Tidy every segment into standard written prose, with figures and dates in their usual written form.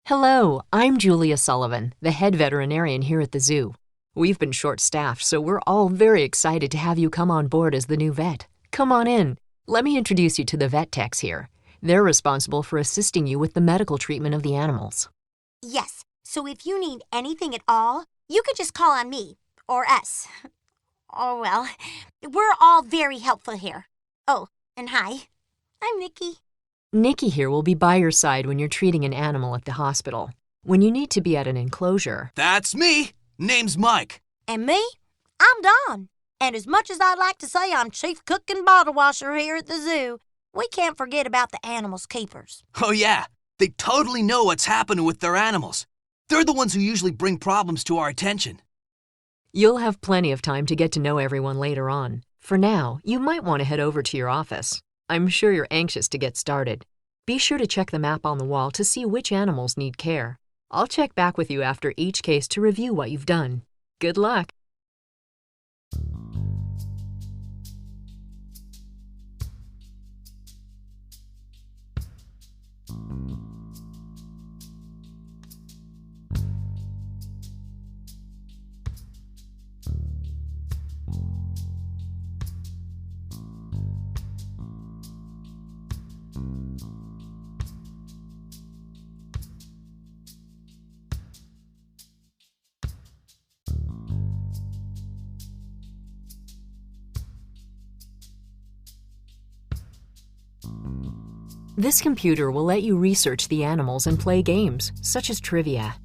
Hello, I'm Julia Sullivan, the head veterinarian here at the zoo. We've been short-staffed, so we're all very excited to have you come on board as the new vet. Come on in. Let me introduce you to the vet techs here. They're responsible for assisting you with the medical treatment of the animals. Yes, so if you need anything at all, you can just call on me, or us. Oh, well, we're all very helpful here. Oh, and hi, I'm Nikki. Nikki here will be by your side when you're treating an animal at the hospital. When you need to be at an enclosure. That's me. Name's Mike. And me, I'm Dawn. And as much as I'd like to say I'm chief cook and bottle washer here at the zoo, we can't forget about the animals' keepers. Oh yeah, they totally know what's happening with their animals. They're the ones who usually bring problems to our attention. You'll have plenty of time to get to know everyone later on. For now, you might want to head over to your office. I'm sure you're anxious to get started. Be sure to check the map on the wall to see which animals need care. I'll check back with you after each case to review what you've done. Good luck! This computer will let you research the animals and play games, such as trivia.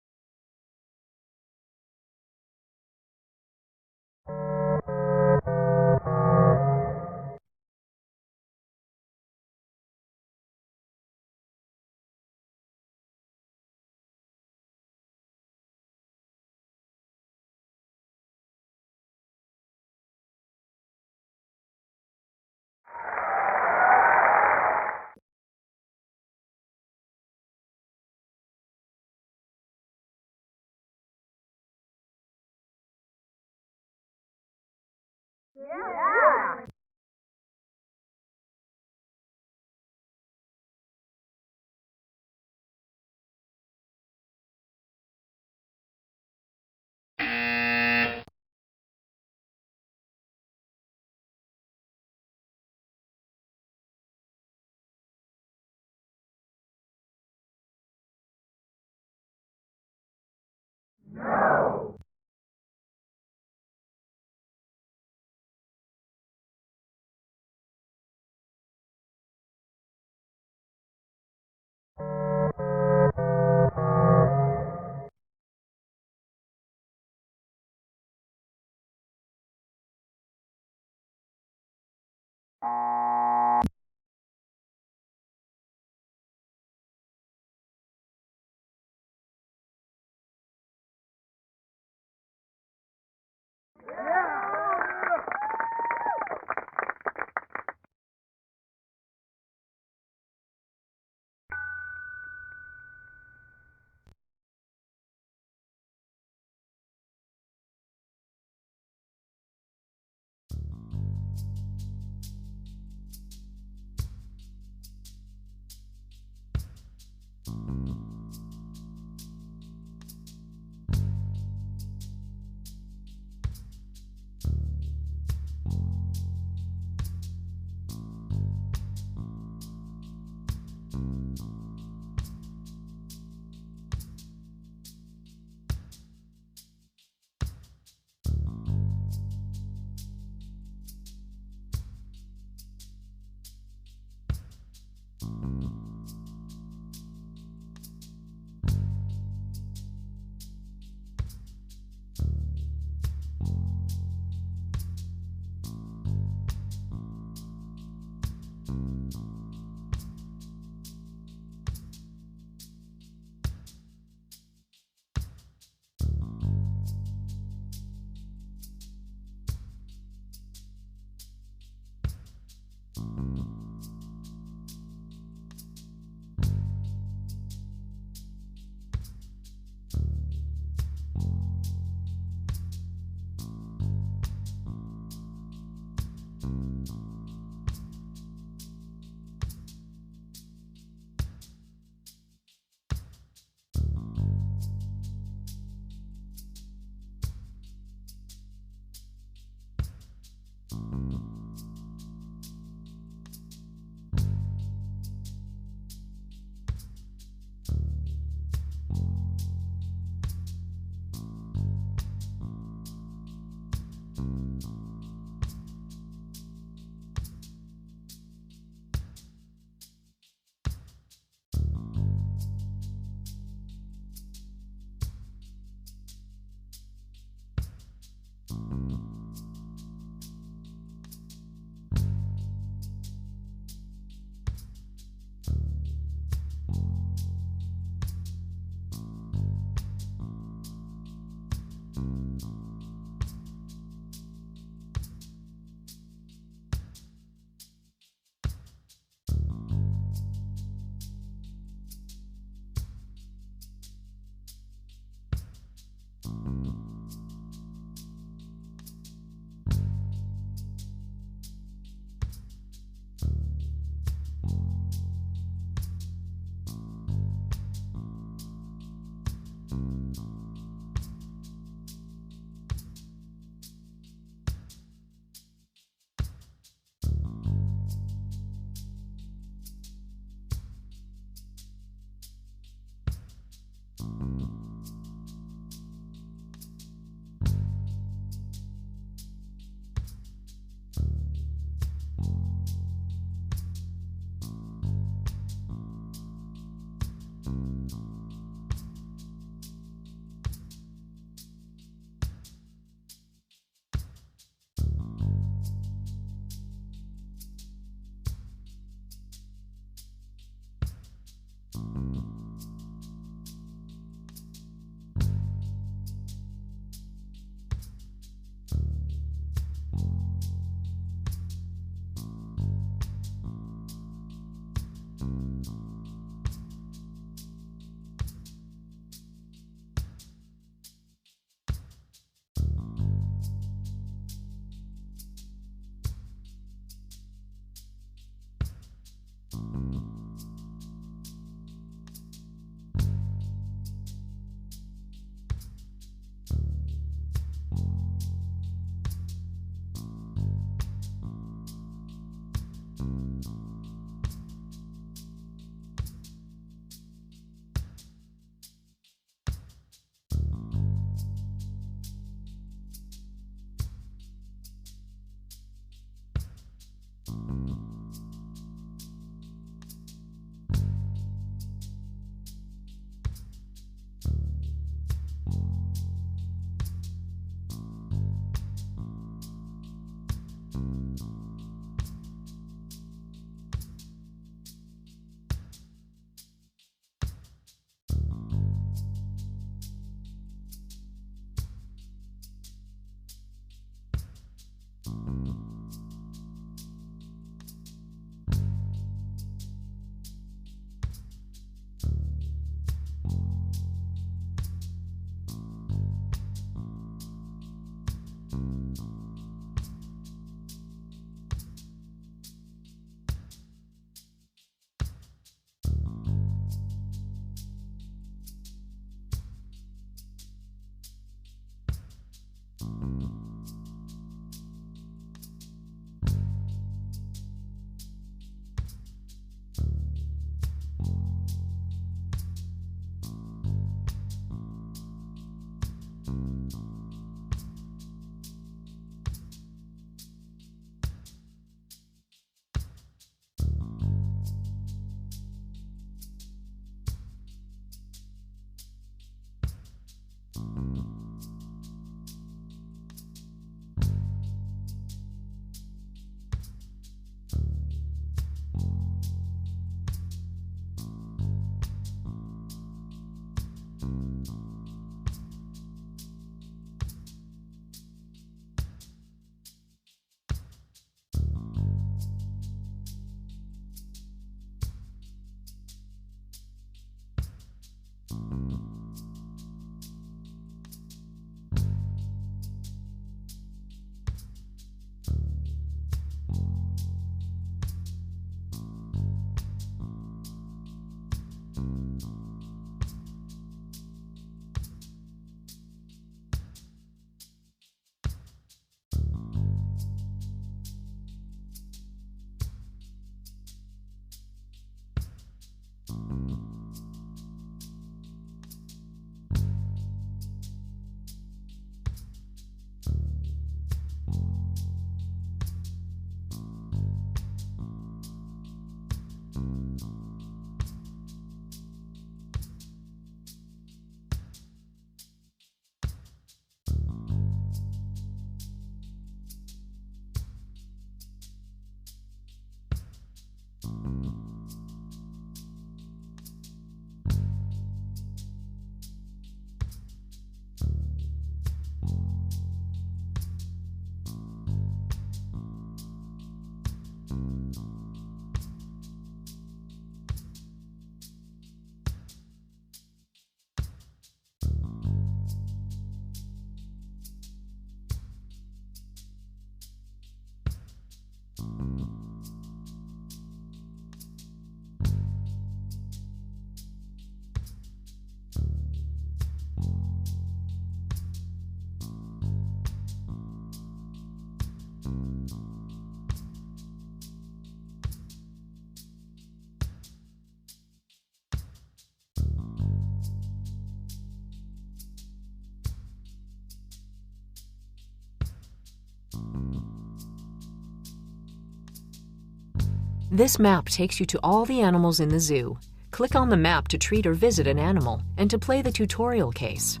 This map takes you to all the animals in the zoo. Click on the map to treat or visit an animal and to play the tutorial case.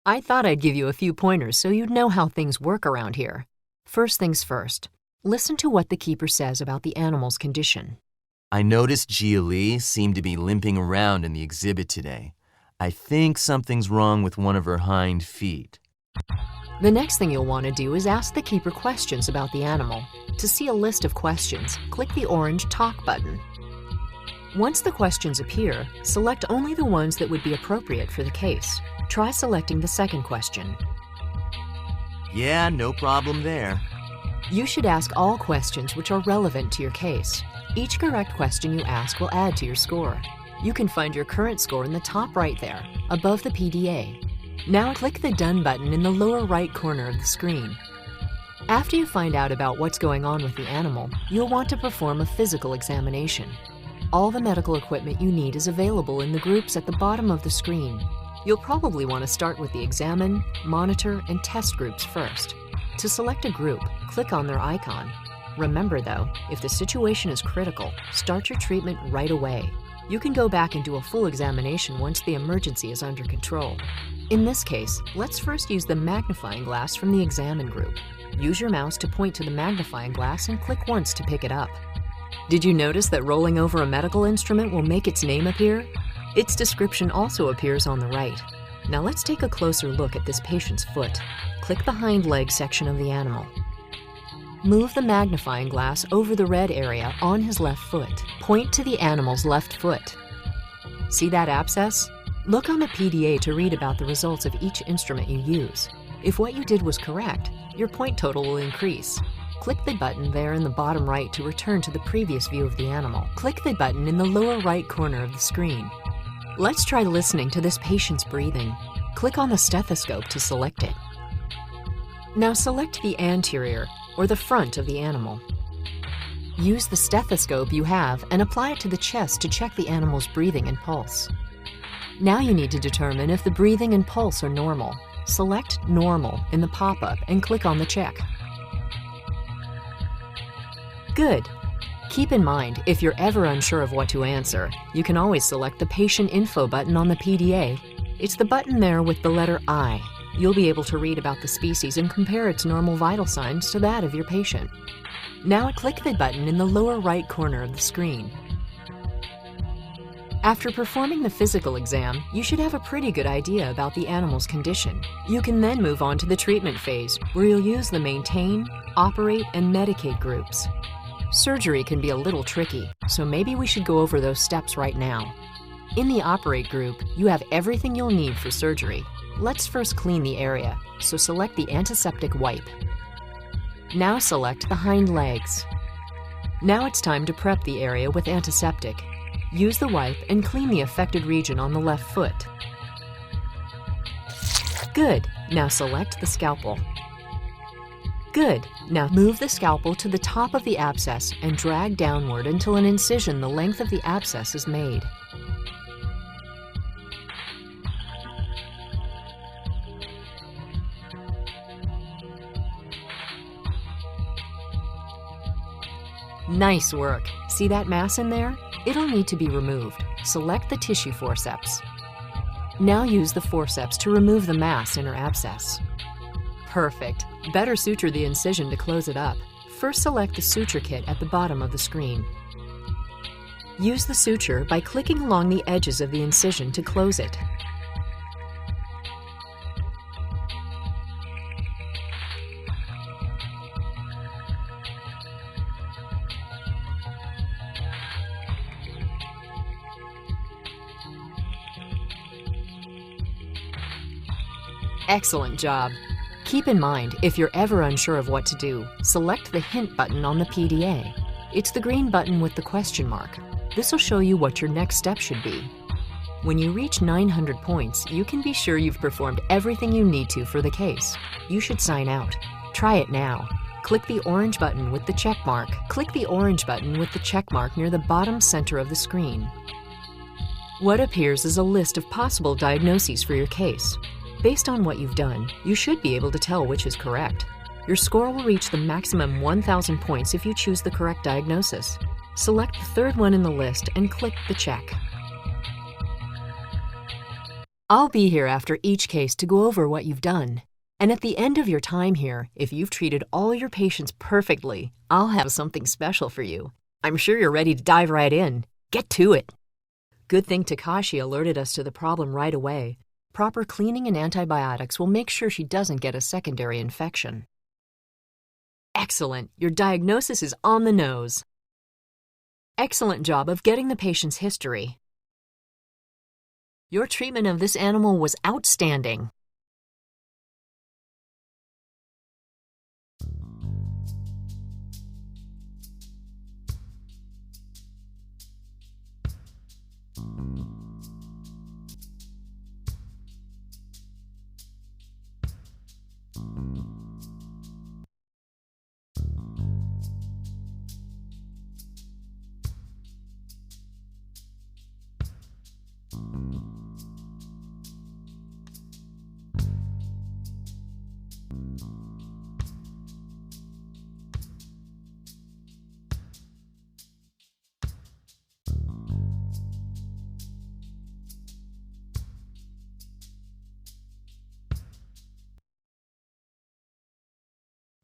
I thought I'd give you a few pointers so you'd know how things work around here. First things first, listen to what the keeper says about the animal's condition. I noticed Gia Lee seemed to be limping around in the exhibit today. I think something's wrong with one of her hind feet. The next thing you'll want to do is ask the keeper questions about the animal. To see a list of questions, click the orange Talk button. Once the questions appear, select only the ones that would be appropriate for the case. Try selecting the second question. Yeah, no problem there. You should ask all questions which are relevant to your case. Each correct question you ask will add to your score. You can find your current score in the top right there, above the PDA. Now click the Done button in the lower right corner of the screen. After you find out about what's going on with the animal, you'll want to perform a physical examination. All the medical equipment you need is available in the groups at the bottom of the screen. You'll probably want to start with the Examine, Monitor, and Test groups first. To select a group, click on their icon. Remember though, if the situation is critical, start your treatment right away. You can go back and do a full examination once the emergency is under control. In this case, let's first use the magnifying glass from the examine group. Use your mouse to point to the magnifying glass and click once to pick it up. Did you notice that rolling over a medical instrument will make its name appear? Its description also appears on the right. Now let's take a closer look at this patient's foot. Click the hind leg section of the animal. Move the magnifying glass over the red area on his left foot. Point to the animal's left foot. See that abscess? Look on the PDA to read about the results of each instrument you use. If what you did was correct, your point total will increase. Click the button there in the bottom right to return to the previous view of the animal. Click the button in the lower right corner of the screen. Let's try listening to this patient's breathing. Click on the stethoscope to select it. Now select the anterior, or the front of the animal. Use the stethoscope you have and apply it to the chest to check the animal's breathing and pulse. Now you need to determine if the breathing and pulse are normal. Select Normal in the pop-up and click on the check. Good. Keep in mind, if you're ever unsure of what to answer, you can always select the Patient Info button on the PDA. It's the button there with the letter I. You'll be able to read about the species and compare its normal vital signs to that of your patient. Now click the button in the lower right corner of the screen. After performing the physical exam, you should have a pretty good idea about the animal's condition. You can then move on to the treatment phase, where you'll use the Maintain, Operate, and Medicate groups. Surgery can be a little tricky, so maybe we should go over those steps right now. In the Operate group, you have everything you'll need for surgery. Let's first clean the area, so select the antiseptic wipe. Now select the hind legs. Now it's time to prep the area with antiseptic. Use the wipe and clean the affected region on the left foot. Good. Now select the scalpel. Good. Now move the scalpel to the top of the abscess and drag downward until an incision the length of the abscess is made. Nice work. See that mass in there? It'll need to be removed. Select the tissue forceps. Now use the forceps to remove the mass in her abscess. Perfect. Better suture the incision to close it up. First select the suture kit at the bottom of the screen. Use the suture by clicking along the edges of the incision to close it. Excellent job. Keep in mind, if you're ever unsure of what to do, select the Hint button on the PDA. It's the green button with the question mark. This will show you what your next step should be. When you reach 900 points, you can be sure you've performed everything you need to for the case. You should sign out. Try it now. Click the orange button with the check mark. Click the orange button with the check mark near the bottom center of the screen. What appears is a list of possible diagnoses for your case. Based on what you've done, you should be able to tell which is correct. Your score will reach the maximum 1,000 points if you choose the correct diagnosis. Select the third one in the list and click the check. I'll be here after each case to go over what you've done. And at the end of your time here, if you've treated all your patients perfectly, I'll have something special for you. I'm sure you're ready to dive right in. Get to it. Good thing Takashi alerted us to the problem right away. Proper cleaning and antibiotics will make sure she doesn't get a secondary infection. Excellent. Your diagnosis is on the nose. Excellent job of getting the patient's history. Your treatment of this animal was outstanding.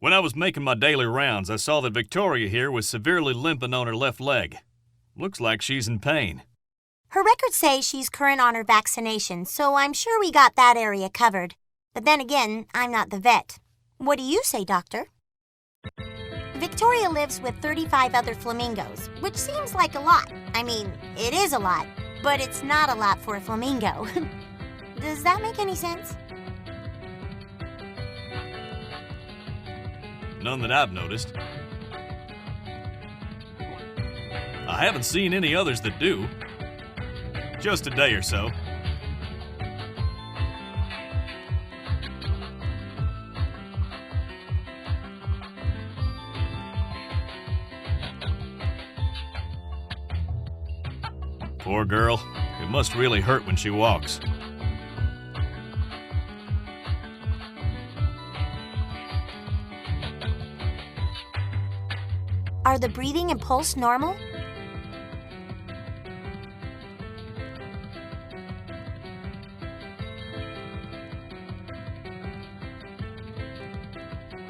When I was making my daily rounds, I saw that Victoria here was severely limping on her left leg. Looks like she's in pain. Her records say she's current on her vaccination, so I'm sure we got that area covered. But then again, I'm not the vet. What do you say, Doctor? Victoria lives with 35 other flamingos, which seems like a lot. I mean, it is a lot, but it's not a lot for a flamingo. Does that make any sense? None that I've noticed. I haven't seen any others that do. Just a day or so. Poor girl. It must really hurt when she walks. Are the breathing and pulse normal?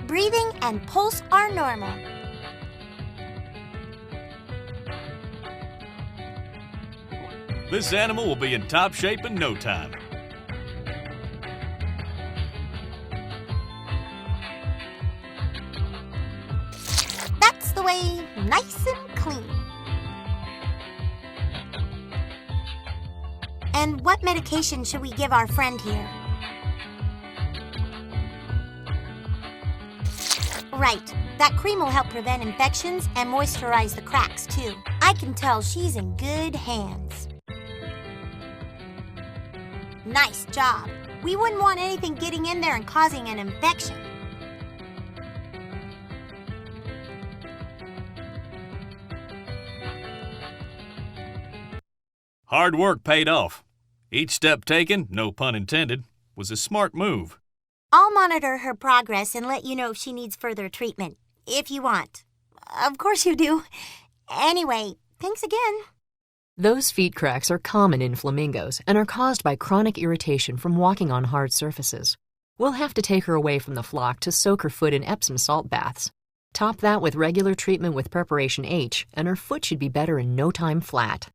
Breathing and pulse are normal. This animal will be in top shape in no time. That's the way, nice and clean. And what medication should we give our friend here? Right, that cream will help prevent infections and moisturize the cracks, too. I can tell she's in good hands. Nice job. We wouldn't want anything getting in there and causing an infection. Hard work paid off. Each step taken, no pun intended, was a smart move. I'll monitor her progress and let you know if she needs further treatment, if you want. Of course you do. Anyway, thanks again. Those feet cracks are common in flamingos and are caused by chronic irritation from walking on hard surfaces. We'll have to take her away from the flock to soak her foot in Epsom salt baths. Top that with regular treatment with Preparation H, and her foot should be better in no time flat.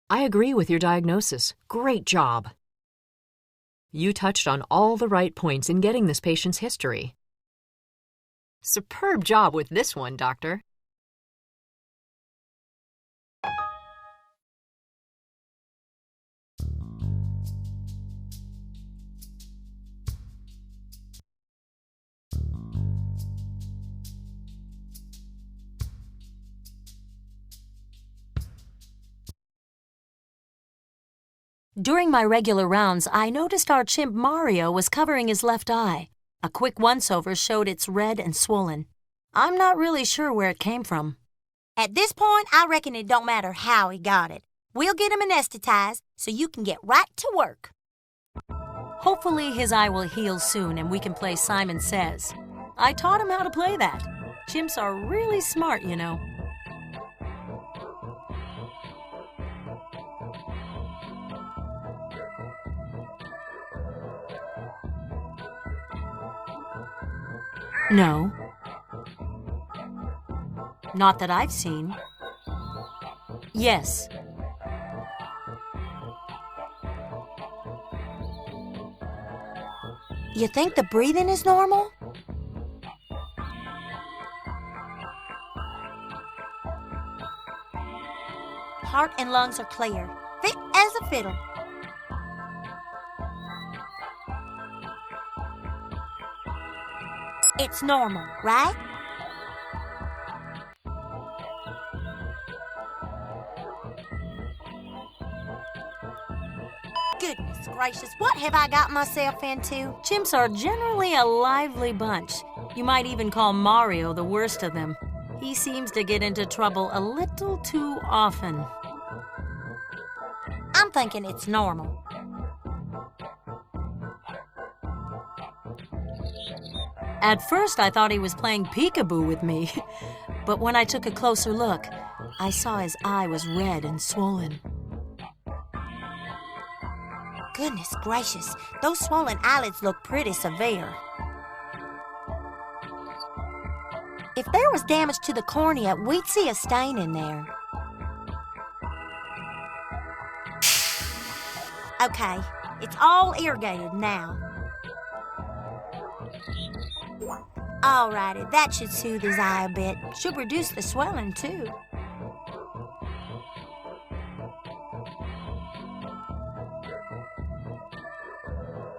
I agree with your diagnosis. Great job. You touched on all the right points in getting this patient's history. Superb job with this one, Doctor. During my regular rounds, I noticed our chimp Mario was covering his left eye. A quick once-over showed it's red and swollen. I'm not really sure where it came from. At this point, I reckon it don't matter how he got it. We'll get him anesthetized so you can get right to work. Hopefully his eye will heal soon and we can play Simon Says. I taught him how to play that. Chimps are really smart, you know. No. Not that I've seen. Yes. You think the breathing is normal? Heart and lungs are clear, fit as a fiddle. It's normal, right? Goodness gracious, what have I got myself into? Chimps are generally a lively bunch. You might even call Mario the worst of them. He seems to get into trouble a little too often. I'm thinking it's normal. At first, I thought he was playing peekaboo with me. But when I took a closer look, I saw his eye was red and swollen. Goodness gracious, those swollen eyelids look pretty severe. If there was damage to the cornea, we'd see a stain in there. Okay, it's all irrigated now. Alrighty, that should soothe his eye a bit. Should reduce the swelling, too.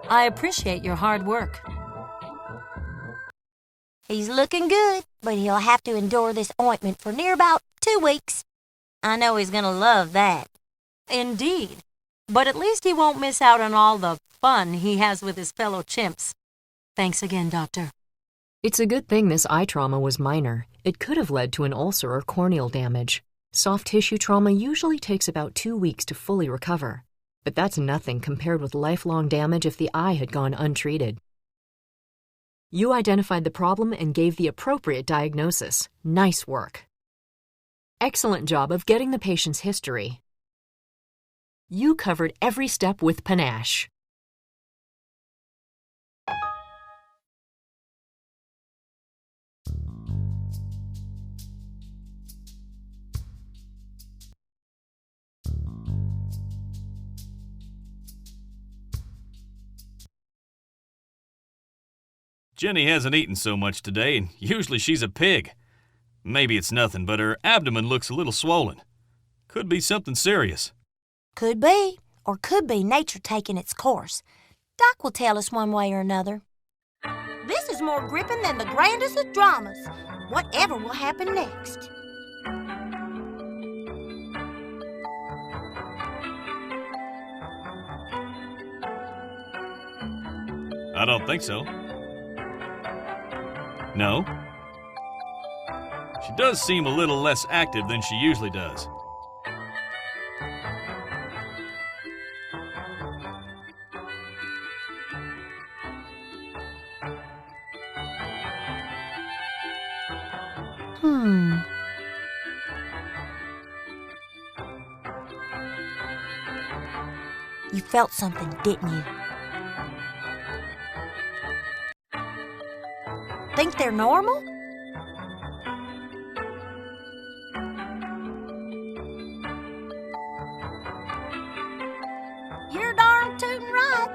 I appreciate your hard work. He's looking good, but he'll have to endure this ointment for near about 2 weeks. I know he's gonna love that. Indeed. But at least he won't miss out on all the fun he has with his fellow chimps. Thanks again, Doctor. It's a good thing this eye trauma was minor. It could have led to an ulcer or corneal damage. Soft tissue trauma usually takes about 2 weeks to fully recover. But that's nothing compared with lifelong damage if the eye had gone untreated. You identified the problem and gave the appropriate diagnosis. Nice work. Excellent job of getting the patient's history. You covered every step with panache. Jenny hasn't eaten so much today, and usually she's a pig. Maybe it's nothing, but her abdomen looks a little swollen. Could be something serious. Could be, or could be nature taking its course. Doc will tell us one way or another. This is more gripping than the grandest of dramas. Whatever will happen next? I don't think so. No. She does seem a little less active than she usually does. You felt something, didn't you? Think they're normal? You're darn tootin' right.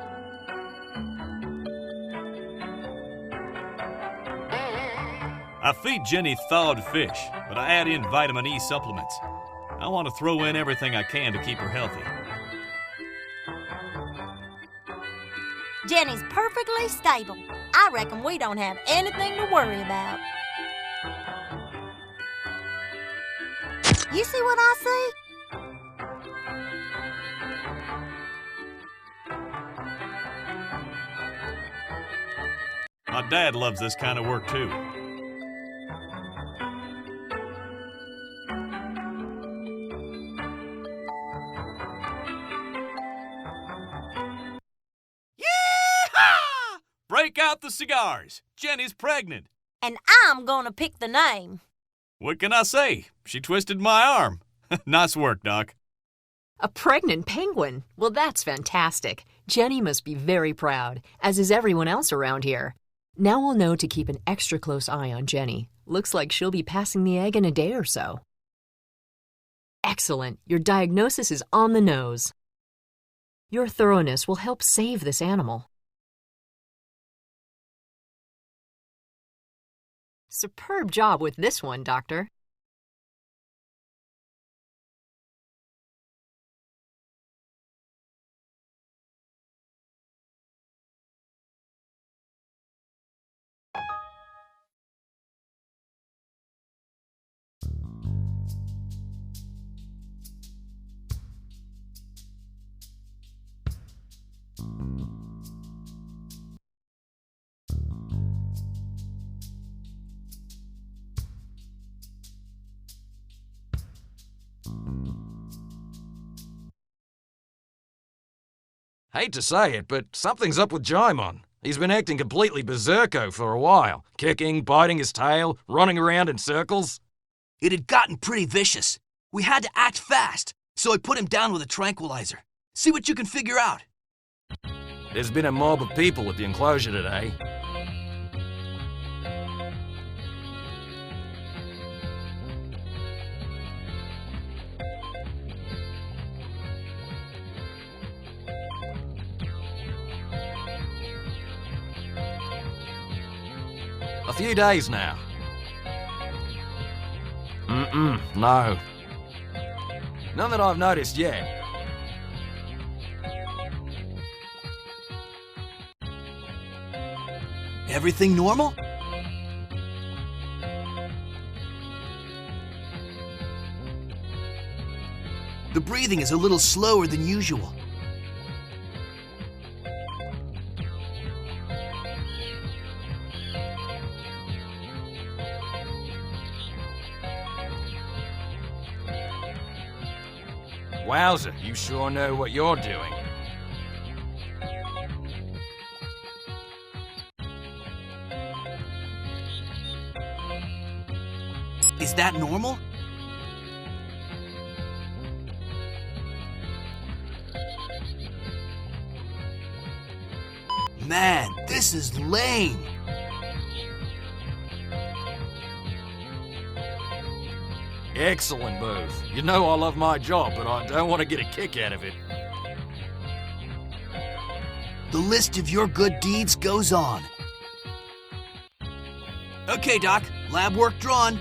I feed Jenny thawed fish, but I add in vitamin E supplements. I want to throw in everything I can to keep her healthy. Jenny's perfectly stable. I reckon we don't have anything to worry about. You see what I see? My dad loves this kind of work too. Break out the cigars. Jenny's pregnant. And I'm gonna pick the name. What can I say? She twisted my arm. Nice work, Doc. A pregnant penguin? Well, that's fantastic. Jenny must be very proud, as is everyone else around here. Now we'll know to keep an extra close eye on Jenny. Looks like she'll be passing the egg in a day or so. Excellent. Your diagnosis is on the nose. Your thoroughness will help save this animal. Superb job with this one, Doctor. Hate to say it, but something's up with Jymon. He's been acting completely berserko for a while. Kicking, biting his tail, running around in circles. It had gotten pretty vicious. We had to act fast, so I put him down with a tranquilizer. See what you can figure out. There's been a mob of people at the enclosure today. A few days now. No. None that I've noticed yet. Everything normal? The breathing is a little slower than usual. Wowzer, you sure know what you're doing. Is that normal? Man, this is lame. Excellent move. You know I love my job, but I don't want to get a kick out of it. The list of your good deeds goes on. Okay, Doc. Lab work drawn.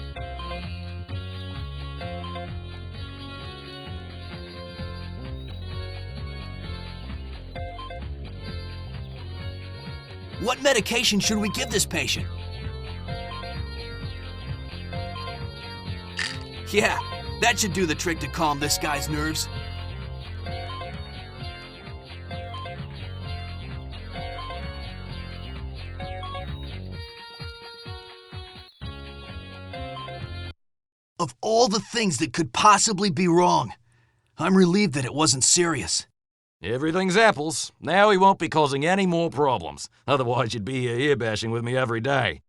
What medication should we give this patient? Yeah, that should do the trick to calm this guy's nerves. Of all the things that could possibly be wrong, I'm relieved that it wasn't serious. Everything's apples. Now he won't be causing any more problems. Otherwise, you'd be ear bashing with me every day.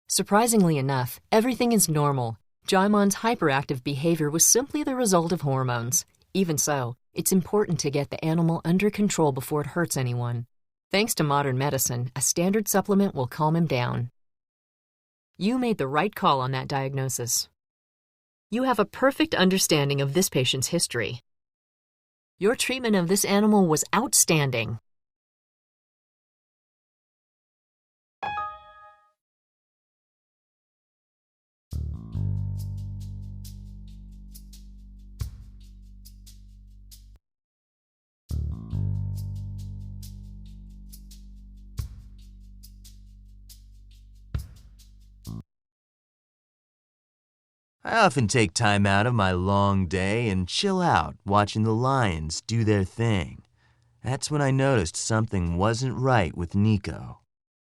Surprisingly enough, everything is normal. Jaimon's hyperactive behavior was simply the result of hormones. Even so, it's important to get the animal under control before it hurts anyone. Thanks to modern medicine, a standard supplement will calm him down. You made the right call on that diagnosis. You have a perfect understanding of this patient's history. Your treatment of this animal was outstanding. I often take time out of my long day and chill out watching the lions do their thing. That's when I noticed something wasn't right with Nico.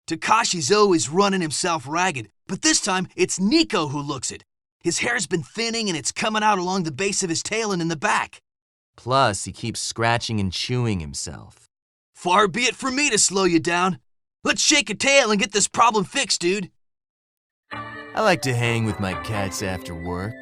Takashi's always running himself ragged, but this time it's Nico who looks it. His hair's been thinning and it's coming out along the base of his tail and in the back. Plus, he keeps scratching and chewing himself. Far be it from me to slow you down. Let's shake a tail and get this problem fixed, dude. I like to hang with my cats after work.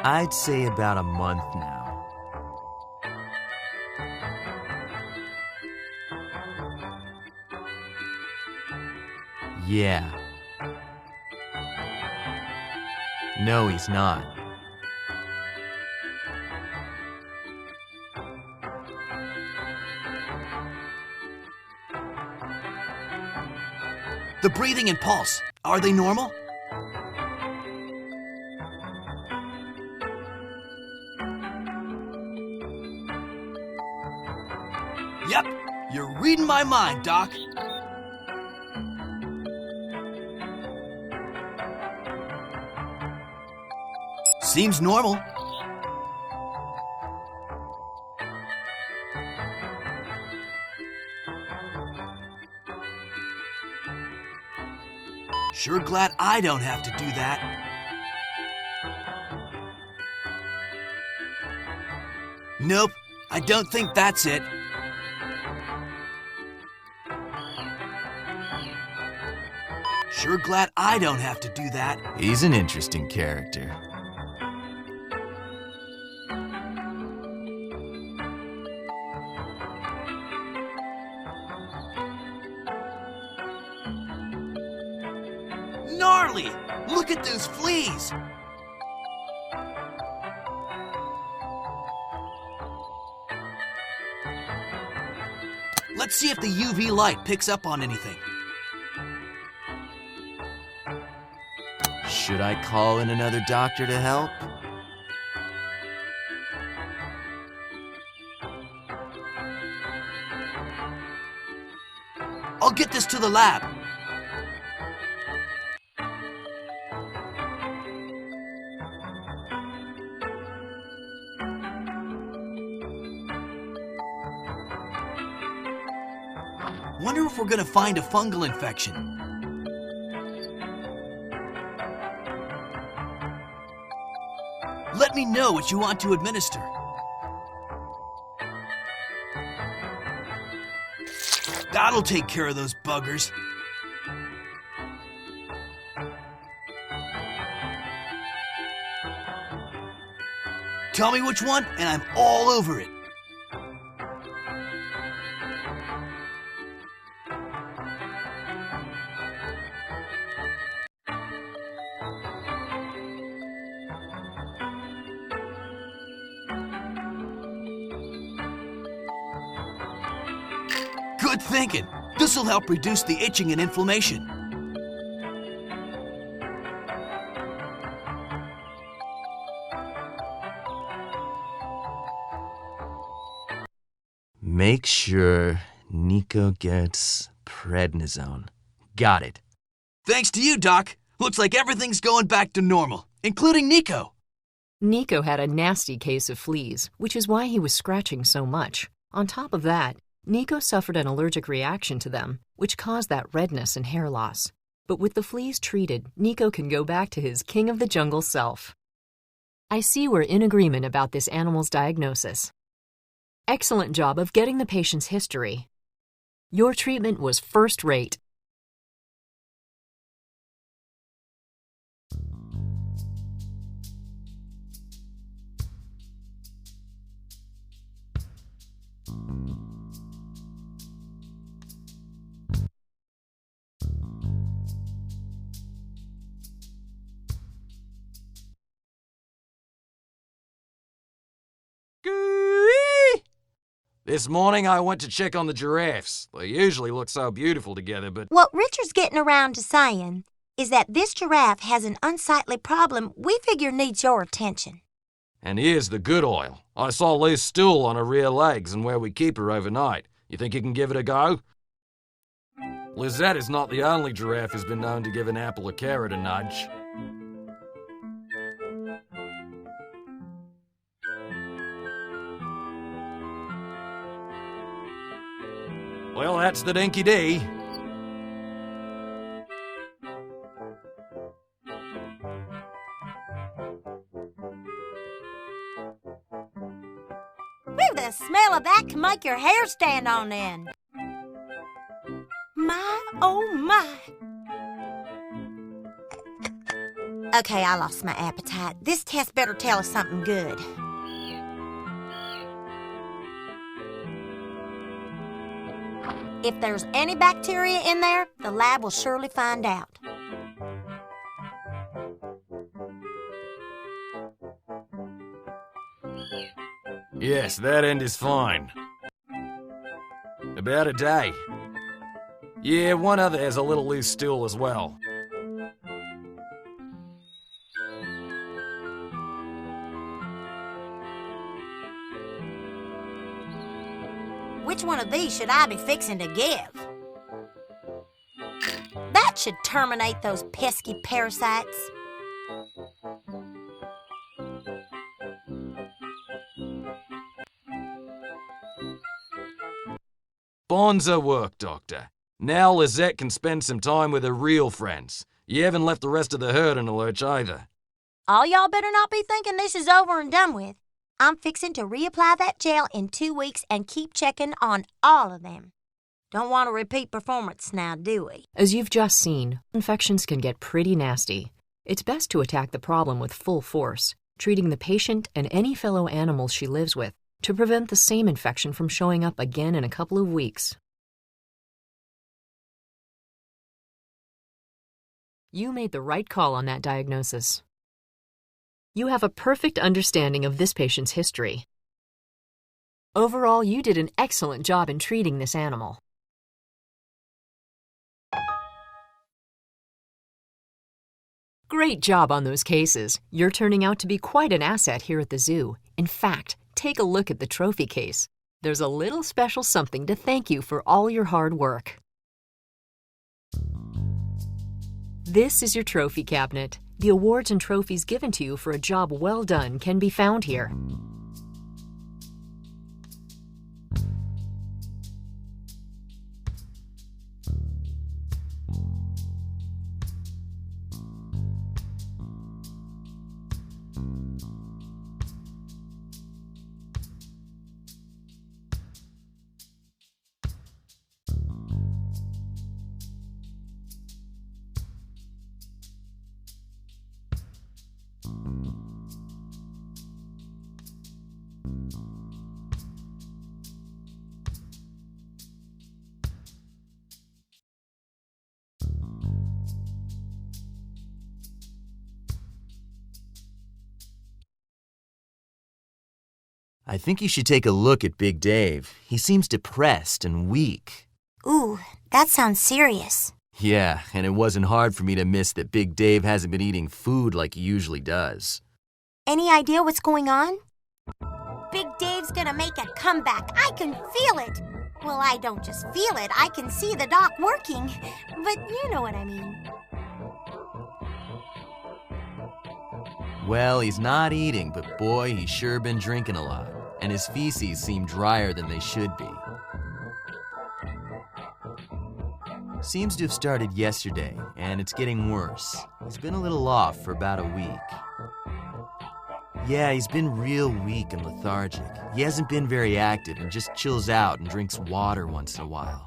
I'd say about a month now. Yeah. No, he's not. The breathing and pulse, are they normal? Yep, you're reading my mind, Doc. Seems normal. Sure glad I don't have to do that. Nope, I don't think that's it. Sure glad I don't have to do that. He's an interesting character. gnarly! Look at those fleas! Let's see if the UV light picks up on anything. Should I call in another doctor to help? I'll get this to the lab. Wonder if we're gonna find a fungal infection. Let me know what you want to administer. That'll take care of those buggers. Tell me which one, and I'm all over it. Good thinking. This'll help reduce the itching and inflammation. Make sure Nico gets prednisone. Got it. Thanks to you, Doc. Looks like everything's going back to normal, including Nico. Nico had a nasty case of fleas, which is why he was scratching so much. On top of that, Nico suffered an allergic reaction to them, which caused that redness and hair loss. But with the fleas treated, Nico can go back to his king of the jungle self. I see we're in agreement about this animal's diagnosis. Excellent job of getting the patient's history. Your treatment was first rate. This morning I went to check on the giraffes. They usually look so beautiful together, but What Richard's getting around to saying is that this giraffe has an unsightly problem we figure needs your attention. And here's the good oil. I saw loose stool on her rear legs and where we keep her overnight. You think you can give it a go? Lizette is not the only giraffe who's been known to give an apple or carrot a nudge. Well, that's the dinky-dee. The smell of that can make your hair stand on end. My, oh my. Okay, I lost my appetite. This test better tell us something good. If there's any bacteria in there, the lab will surely find out. Yes, that end is fine. About a day. Yeah, one other has a little loose stool as well. Which one of these should I be fixing to give? That should terminate those pesky parasites. Bonzo work, Doctor. Now Lizette can spend some time with her real friends. You haven't left the rest of the herd in a lurch either. All y'all better not be thinking this is over and done with. I'm fixing to reapply that gel in 2 weeks and keep checking on all of them. Don't want a repeat performance now, do we? As you've just seen, infections can get pretty nasty. It's best to attack the problem with full force, treating the patient and any fellow animals she lives with to prevent the same infection from showing up again in a couple of weeks. You made the right call on that diagnosis. You have a perfect understanding of this patient's history. Overall, you did an excellent job in treating this animal. Great job on those cases. You're turning out to be quite an asset here at the zoo. In fact, take a look at the trophy case. There's a little special something to thank you for all your hard work. This is your trophy cabinet. The awards and trophies given to you for a job well done can be found here. I think you should take a look at Big Dave. He seems depressed and weak. Ooh, that sounds serious. Yeah, and it wasn't hard for me to miss that Big Dave hasn't been eating food like he usually does. Any idea what's going on? Big Dave's gonna make a comeback. I can feel it. Well, I don't just feel it. I can see the doc working. But you know what I mean. Well, he's not eating, but boy, he's sure been drinking a lot. And his feces seem drier than they should be. Seems to have started yesterday, and it's getting worse. He's been a little off for about a week. Yeah, he's been real weak and lethargic. He hasn't been very active and just chills out and drinks water once in a while.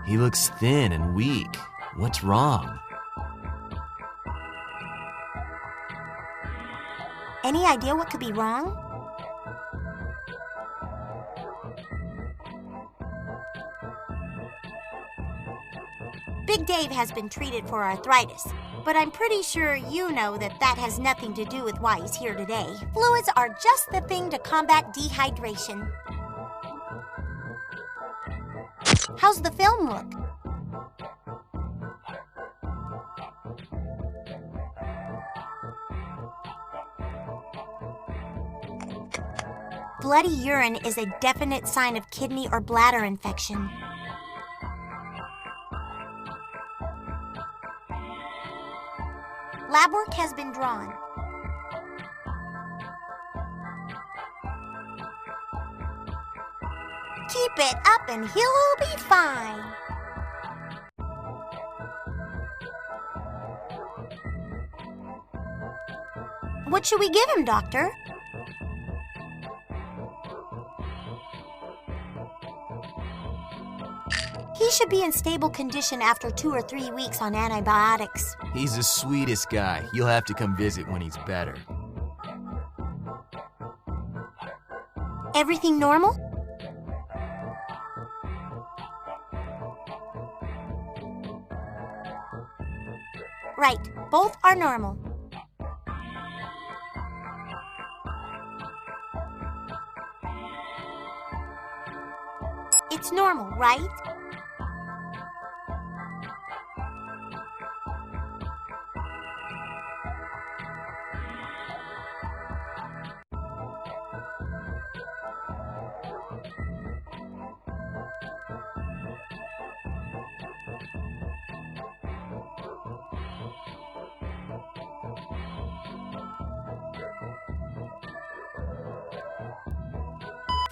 He looks thin and weak. What's wrong? Any idea what could be wrong? Big Dave has been treated for arthritis, but I'm pretty sure you know that has nothing to do with why he's here today. Fluids are just the thing to combat dehydration. How's the film look? Bloody urine is a definite sign of kidney or bladder infection. Lab work has been drawn. Keep it up and he'll be fine. What should we give him, Doctor? He should be in stable condition after 2 or 3 weeks on antibiotics. He's the sweetest guy. You'll have to come visit when he's better. Everything normal? Right, both are normal. It's normal, right?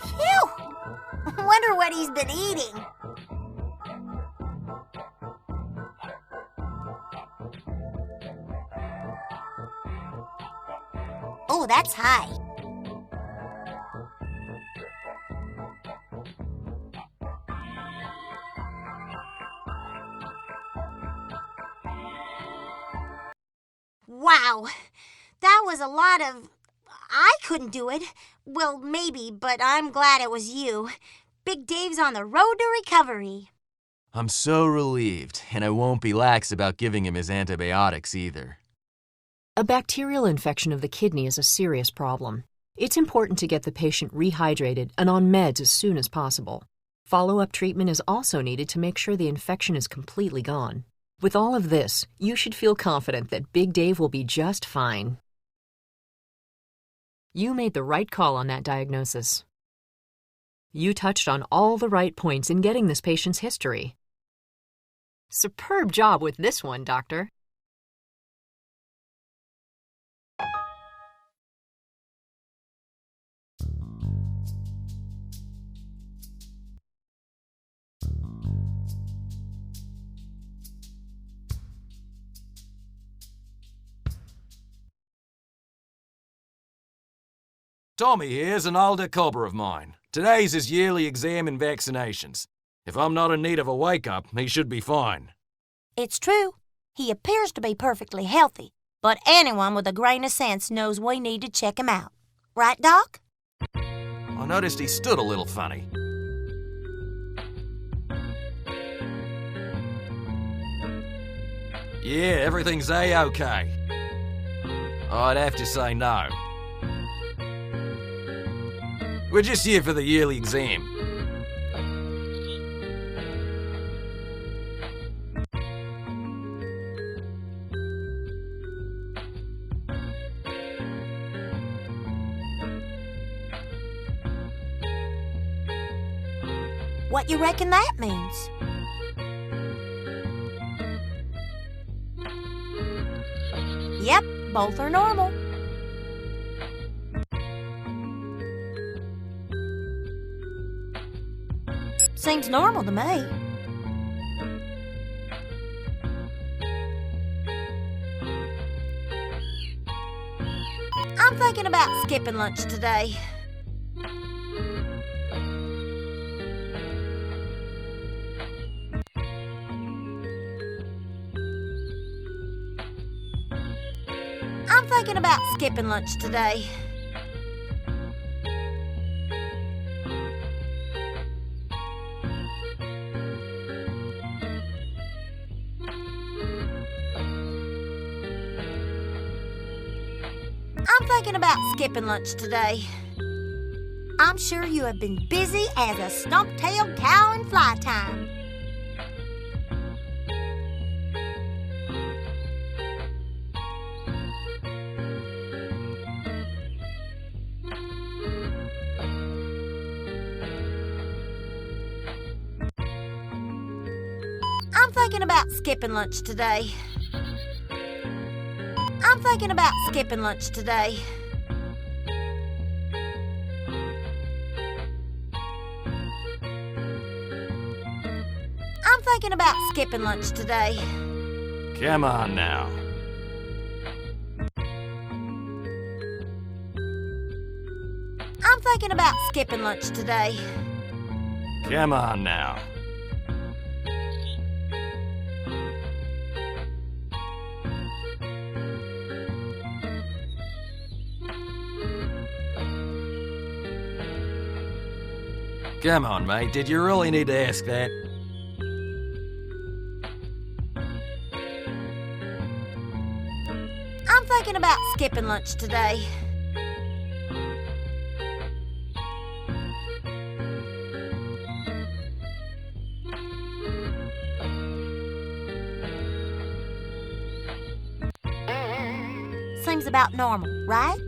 Phew! Wonder what he's been eating. Oh, that's high. Wow, that was a lot of I couldn't do it. Well, maybe, but I'm glad it was you. Big Dave's on the road to recovery. I'm so relieved, and I won't be lax about giving him his antibiotics either. A bacterial infection of the kidney is a serious problem. It's important to get the patient rehydrated and on meds as soon as possible. Follow-up treatment is also needed to make sure the infection is completely gone. With all of this, you should feel confident that Big Dave will be just fine. You made the right call on that diagnosis. You touched on all the right points in getting this patient's history. Superb job with this one, Doctor. Tommy here's an older cobber of mine. Today's his yearly exam and vaccinations. If I'm not in need of a wake-up, he should be fine. It's true. He appears to be perfectly healthy, but anyone with a grain of sense knows we need to check him out. Right, Doc? I noticed he stood a little funny. Yeah, everything's A-okay. I'd have to say no. We're just here for the yearly exam. What you reckon that means? Yep, both are normal. Seems normal to me. I'm thinking about skipping lunch today. I'm thinking about skipping lunch today. I'm thinking about skipping lunch today. I'm sure you have been busy as a stump-tailed cow in fly time. I'm thinking about skipping lunch today. I'm thinking about skipping lunch today. I'm thinking about skipping lunch today. Come on now. I'm thinking about skipping lunch today. Come on now. Come on, mate. Did you really need to ask that? I'm thinking about skipping lunch today. Seems about normal, right?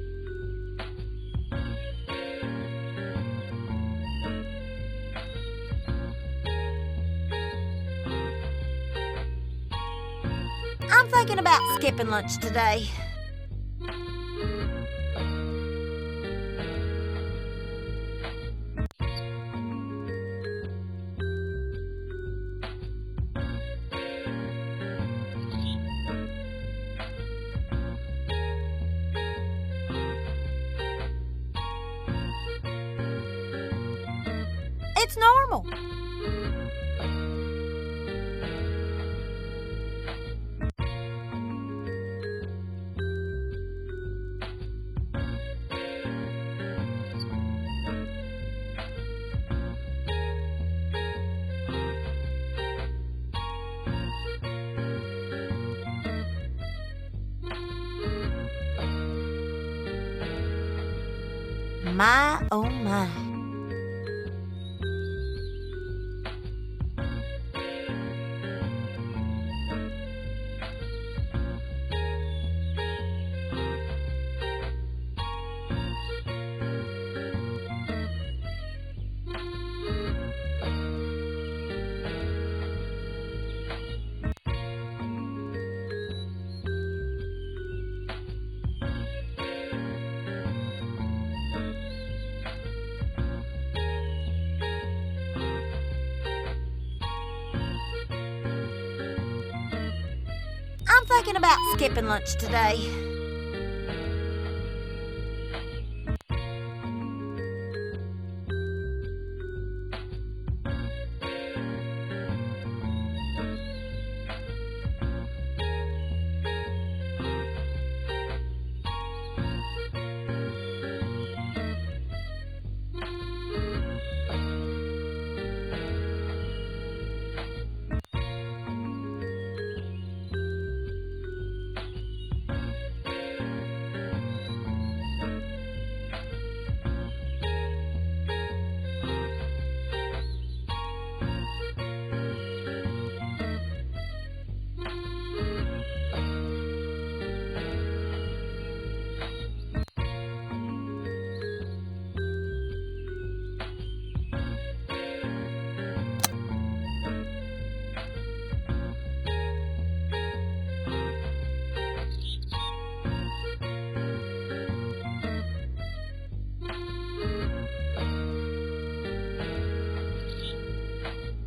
I'm thinking about skipping lunch today. It's normal. My, oh my. I'm thinking about skipping lunch today.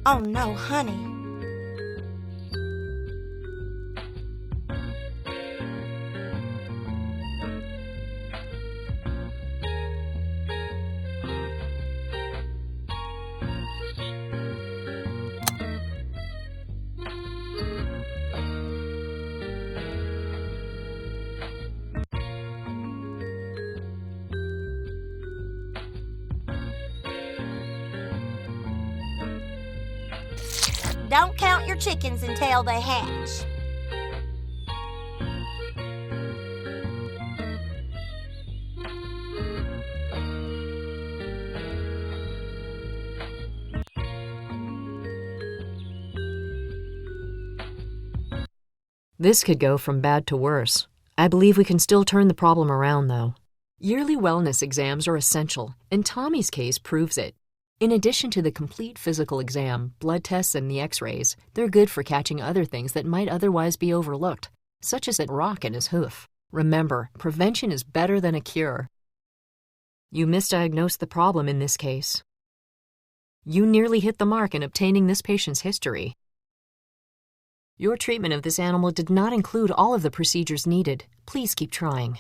Oh no, honey. Don't count your chickens until they hatch. This could go from bad to worse. I believe we can still turn the problem around, though. Yearly wellness exams are essential, and Tommy's case proves it. In addition to the complete physical exam, blood tests, and the x-rays, they're good for catching other things that might otherwise be overlooked, such as that rock in his hoof. Remember, prevention is better than a cure. You misdiagnosed the problem in this case. You nearly hit the mark in obtaining this patient's history. Your treatment of this animal did not include all of the procedures needed. Please keep trying.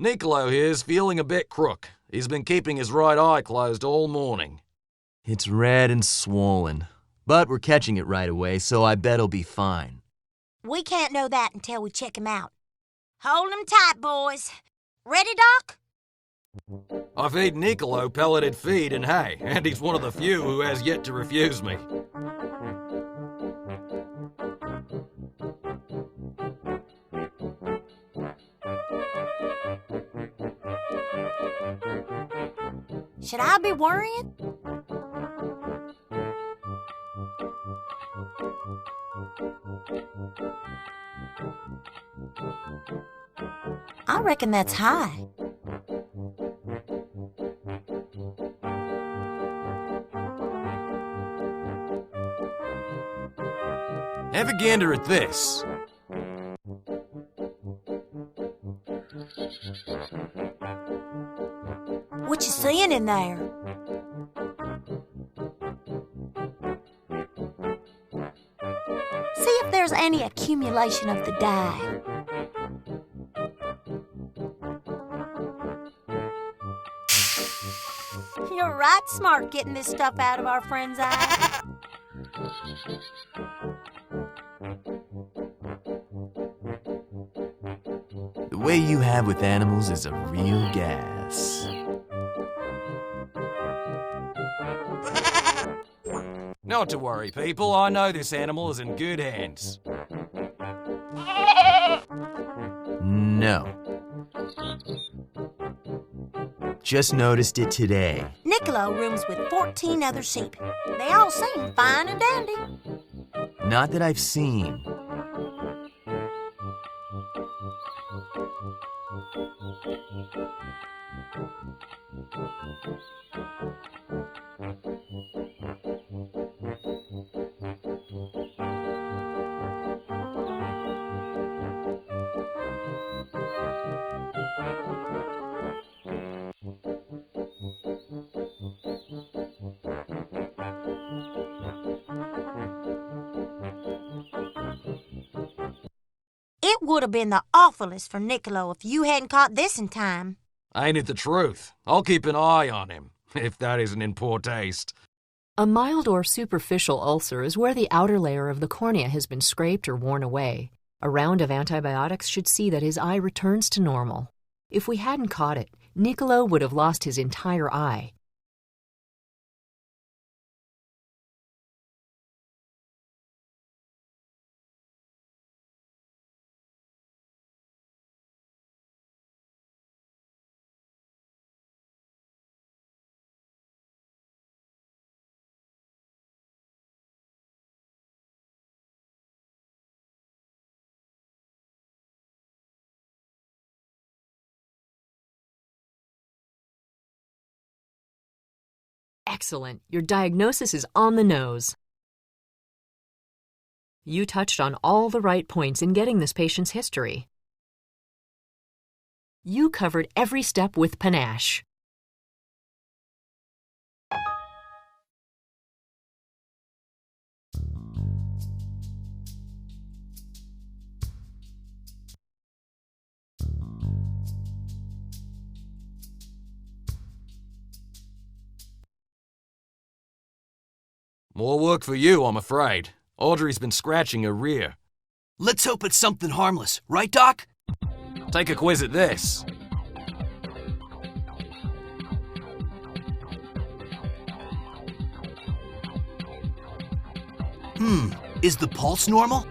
Niccolo here's feeling a bit crook. He's been keeping his right eye closed all morning. It's red and swollen, but we're catching it right away, so I bet he'll be fine. We can't know that until we check him out. Hold him tight, boys. Ready, Doc? I feed Niccolo pelleted feed and hay, and he's one of the few who has yet to refuse me. Should I be worrying? I reckon that's high. Have a gander at this. What you seeing in there? See if there's any accumulation of the dye. You're right smart getting this stuff out of our friend's eye. The way you have with animals is a real gas. Not to worry, people. I know this animal is in good hands. No. Just noticed it today. Niccolo rooms with 14 other sheep. They all seem fine and dandy. Not that I've seen. It would have been the awfulest for Niccolo if you hadn't caught this in time. Ain't it the truth? I'll keep an eye on him, if that isn't in poor taste. A mild or superficial ulcer is where the outer layer of the cornea has been scraped or worn away. A round of antibiotics should see that his eye returns to normal. If we hadn't caught it, Niccolo would have lost his entire eye. Excellent. Your diagnosis is on the nose. You touched on all the right points in getting this patient's history. You covered every step with panache. More work for you, I'm afraid. Audrey's been scratching her rear. Let's hope it's something harmless, right, Doc? Take a quiz at this. Is the pulse normal?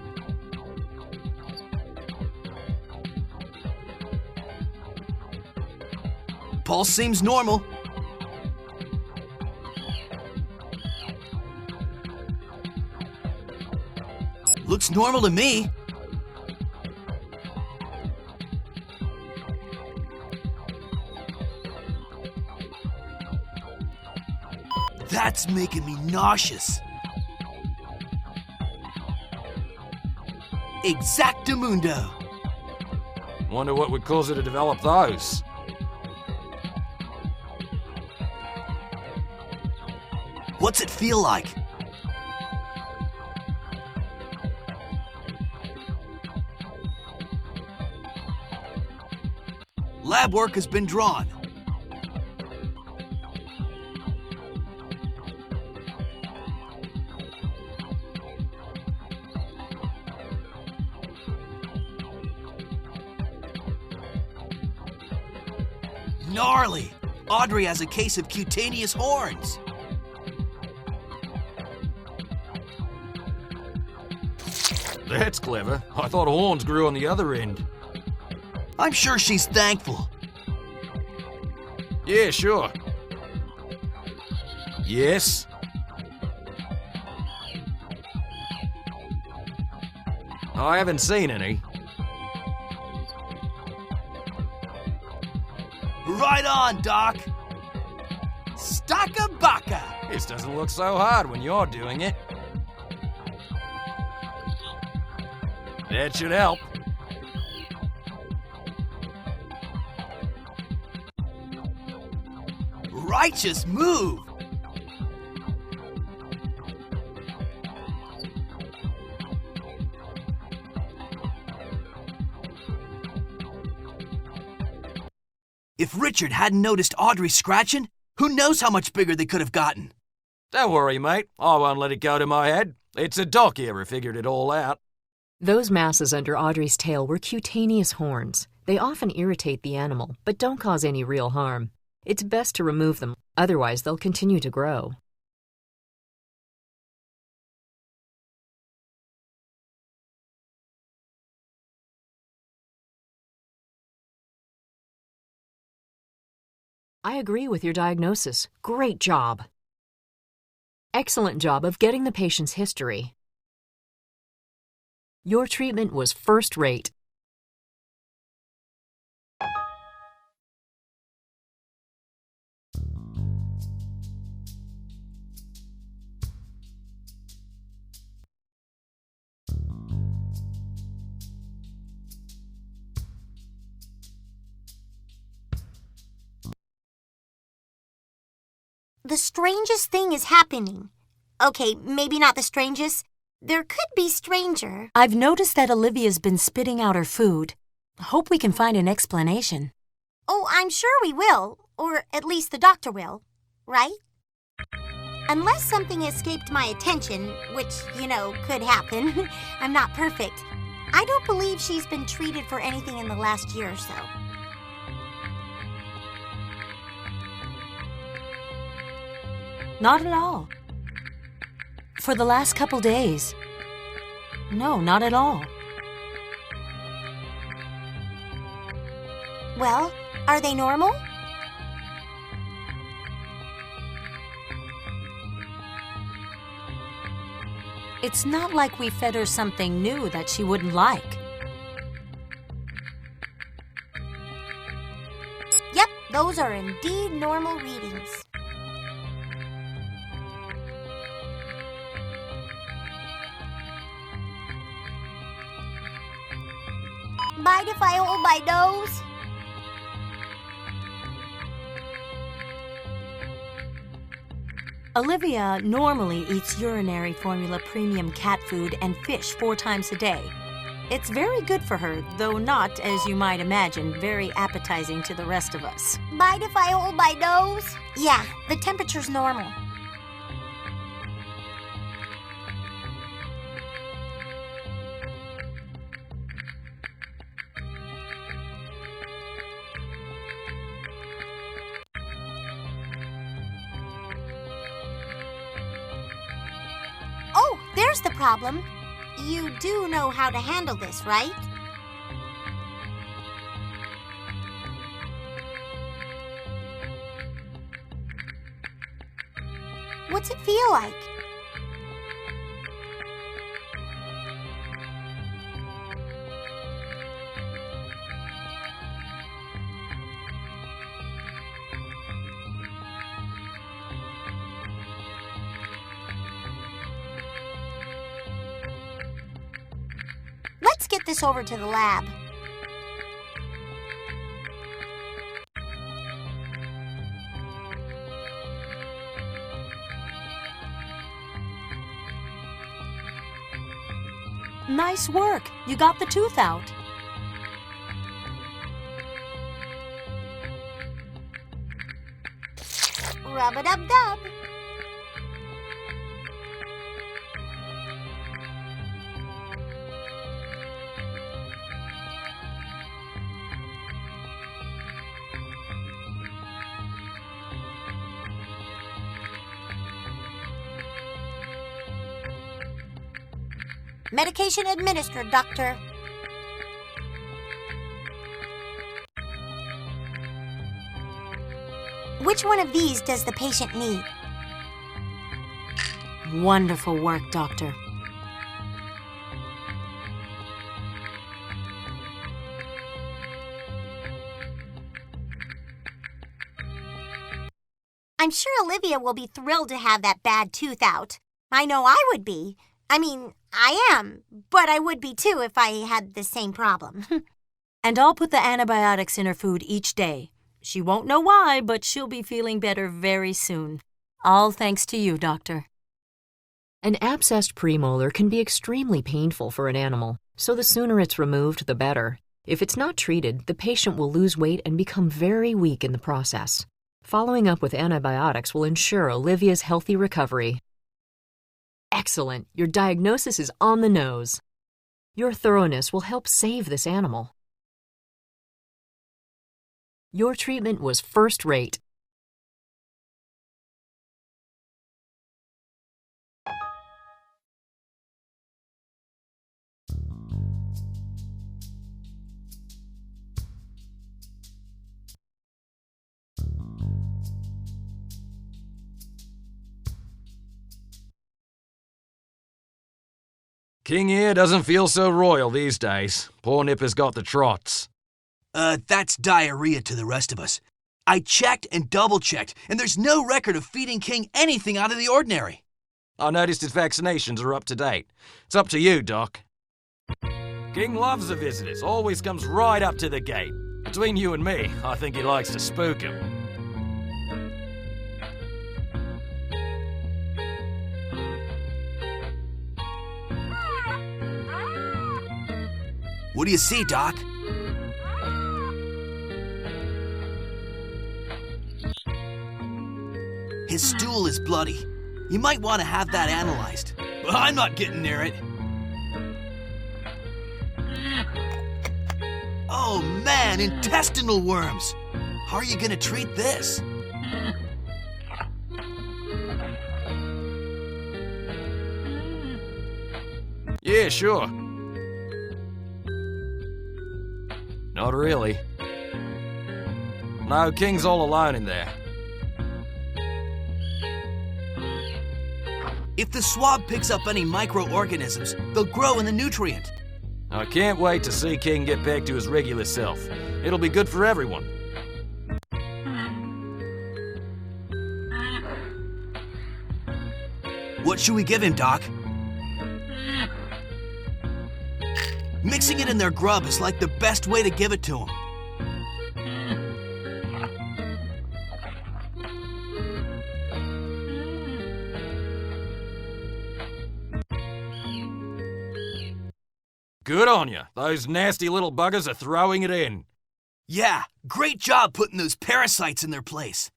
Pulse seems normal. Looks normal to me. That's making me nauseous. Exactamundo. Wonder what would cause her to develop those. What's it feel like? Lab work has been drawn. Gnarly! Audrey has a case of cutaneous horns. That's clever. I thought horns grew on the other end. I'm sure she's thankful. Yeah, sure. Yes? I haven't seen any. Right on, Doc. Staka baka. This doesn't look so hard when you're doing it. That should help. Righteous move. If Richard hadn't noticed Audrey scratching, who knows how much bigger they could have gotten. Don't worry, mate. I won't let it go to my head. It's a doc here who figured it all out. Those masses under Audrey's tail were cutaneous horns. They often irritate the animal, but don't cause any real harm. It's best to remove them, otherwise they'll continue to grow. I agree with your diagnosis. Great job. Excellent job of getting the patient's history. Your treatment was first rate. The strangest thing is happening. Okay, maybe not the strangest. There could be stranger. I've noticed that Olivia's been spitting out her food. Hope we can find an explanation. Oh, I'm sure we will. Or at least the doctor will. Right? Unless something escaped my attention, which, could happen. I'm not perfect. I don't believe she's been treated for anything in the last year or so. Not at all. For the last couple days. No, not at all. Well, are they normal? It's not like we fed her something new that she wouldn't like. Yep, those are indeed normal readings. Mind if I hold my nose? Olivia normally eats urinary formula premium cat food and fish 4 times a day. It's very good for her, though not, as you might imagine, very appetizing to the rest of us. Mind if I hold my nose? Yeah, the temperature's normal. Oh, there's the problem. You do know how to handle this, right? What's it feel like? Let's get this over to the lab. Nice work. You got the tooth out. Rub-a-dub-dub. Medication administered, doctor. Which one of these does the patient need? Wonderful work, doctor. I'm sure Olivia will be thrilled to have that bad tooth out. I know I would be. I am, but I would be too if I had the same problem. And I'll put the antibiotics in her food each day. She won't know why, but she'll be feeling better very soon. All thanks to you, doctor. An abscessed premolar can be extremely painful for an animal, so the sooner it's removed, the better. If it's not treated, the patient will lose weight and become very weak in the process. Following up with antibiotics will ensure Olivia's healthy recovery. Excellent! Your diagnosis is on the nose. Your thoroughness will help save this animal. Your treatment was first rate. King here doesn't feel so royal these days. Poor Nipper's got the trots. That's diarrhea to the rest of us. I checked and double-checked, and there's no record of feeding King anything out of the ordinary. I noticed his vaccinations are up to date. It's up to you, Doc. King loves the visitors, always comes right up to the gate. Between you and me, I think he likes to spook 'em. What do you see, Doc? His stool is bloody. You might want to have that analyzed. But I'm not getting near it. Oh man, intestinal worms! How are you gonna treat this? Yeah, sure. Not really. No, King's all alone in there. If the swab picks up any microorganisms, they'll grow in the nutrient. I can't wait to see King get back to his regular self. It'll be good for everyone. What should we give him, Doc? Mixing it in their grub is like the best way to give it to him. Good on you. Those nasty little buggers are throwing it in. Yeah, great job putting those parasites in their place.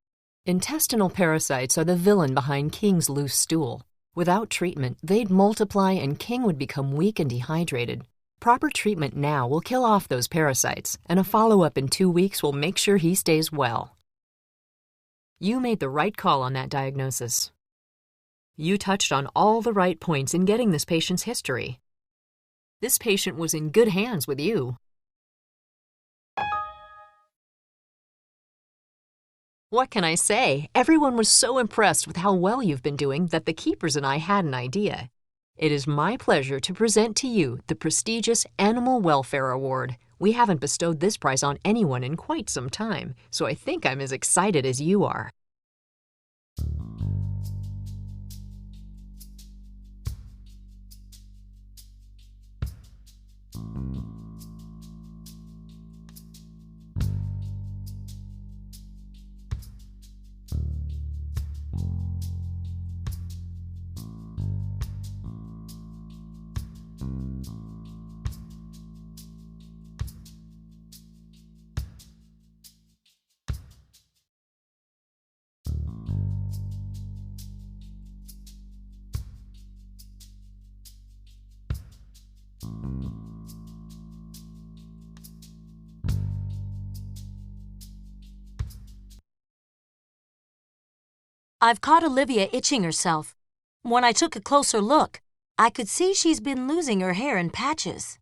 Intestinal parasites are the villain behind King's loose stool. Without treatment, they'd multiply and King would become weak and dehydrated. Proper treatment now will kill off those parasites, and a follow-up in 2 weeks will make sure he stays well. You made the right call on that diagnosis. You touched on all the right points in getting this patient's history. This patient was in good hands with you. What can I say? Everyone was so impressed with how well you've been doing that the keepers and I had an idea. It is my pleasure to present to you the prestigious Animal Welfare Award. We haven't bestowed this prize on anyone in quite some time, so I think I'm as excited as you are. I've caught Olivia itching herself. When I took a closer look, I could see she's been losing her hair in patches.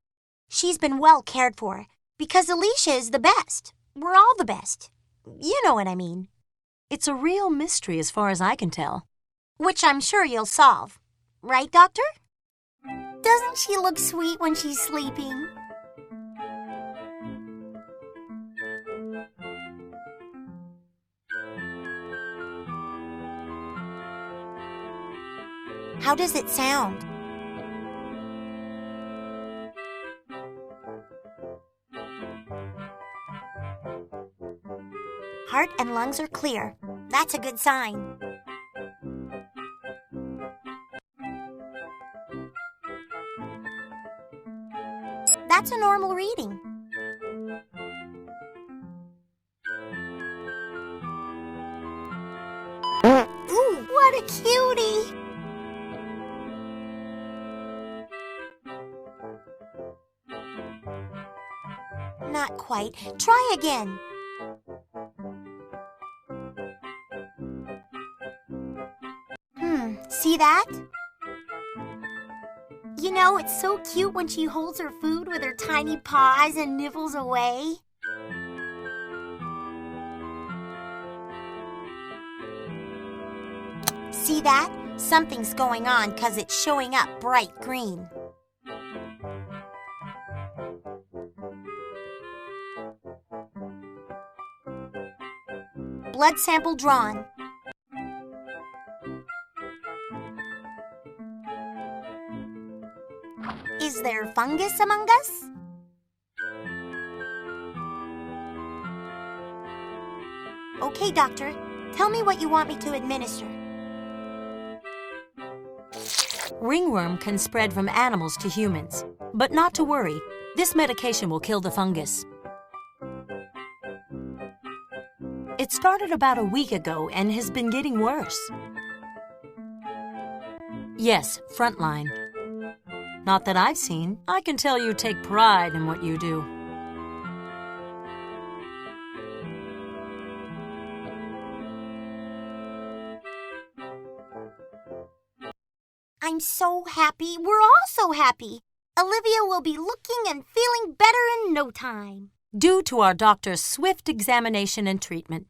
She's been well cared for because Alicia is the best. We're all the best. You know what I mean. It's a real mystery as far as I can tell. Which I'm sure you'll solve. Right, Doctor? Doesn't she look sweet when she's sleeping? How does it sound? Heart and lungs are clear. That's a good sign. That's a normal reading. Ooh, what a cutie! Not quite. Try again. See that? You know, it's so cute when she holds her food with her tiny paws and nibbles away. See that? Something's going on because it's showing up bright green. Blood sample drawn. Is there fungus among us? Okay, doctor. Tell me what you want me to administer. Ringworm can spread from animals to humans. But not to worry, this medication will kill the fungus. It started about a week ago and has been getting worse. Yes, frontline. Not that I've seen. I can tell you take pride in what you do. I'm so happy. We're all so happy. Olivia will be looking and feeling better in no time. Due to our doctor's swift examination and treatment.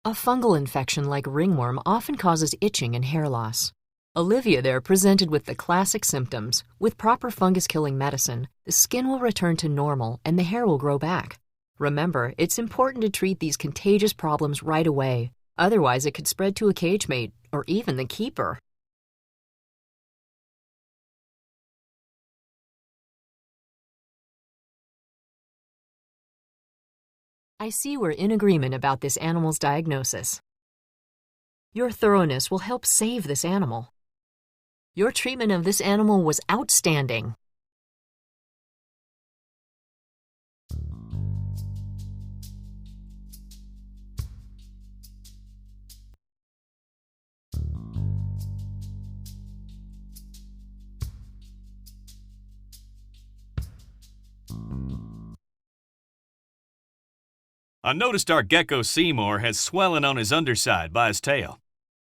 A fungal infection like ringworm often causes itching and hair loss. Olivia there presented with the classic symptoms. With proper fungus-killing medicine, the skin will return to normal and the hair will grow back. Remember, it's important to treat these contagious problems right away. Otherwise, it could spread to a cage mate or even the keeper. I see we're in agreement about this animal's diagnosis. Your thoroughness will help save this animal. Your treatment of this animal was outstanding. I noticed our gecko Seymour has swelling on his underside by his tail.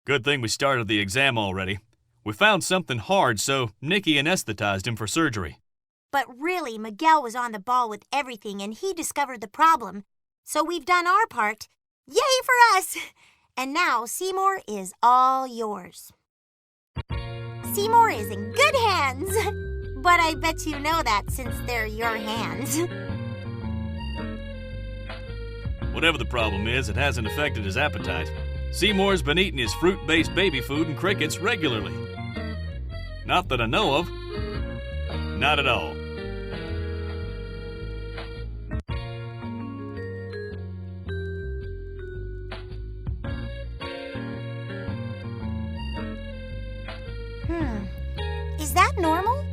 Good thing we started the exam already. We found something hard, so Nikki anesthetized him for surgery. But really, Miguel was on the ball with everything and he discovered the problem. So we've done our part. Yay for us! And now Seymour is all yours. Seymour is in good hands. But I bet you know that since they're your hands. Whatever the problem is, it hasn't affected his appetite. Seymour's been eating his fruit-based baby food and crickets regularly. Not that I know of. Not at all. Is that normal?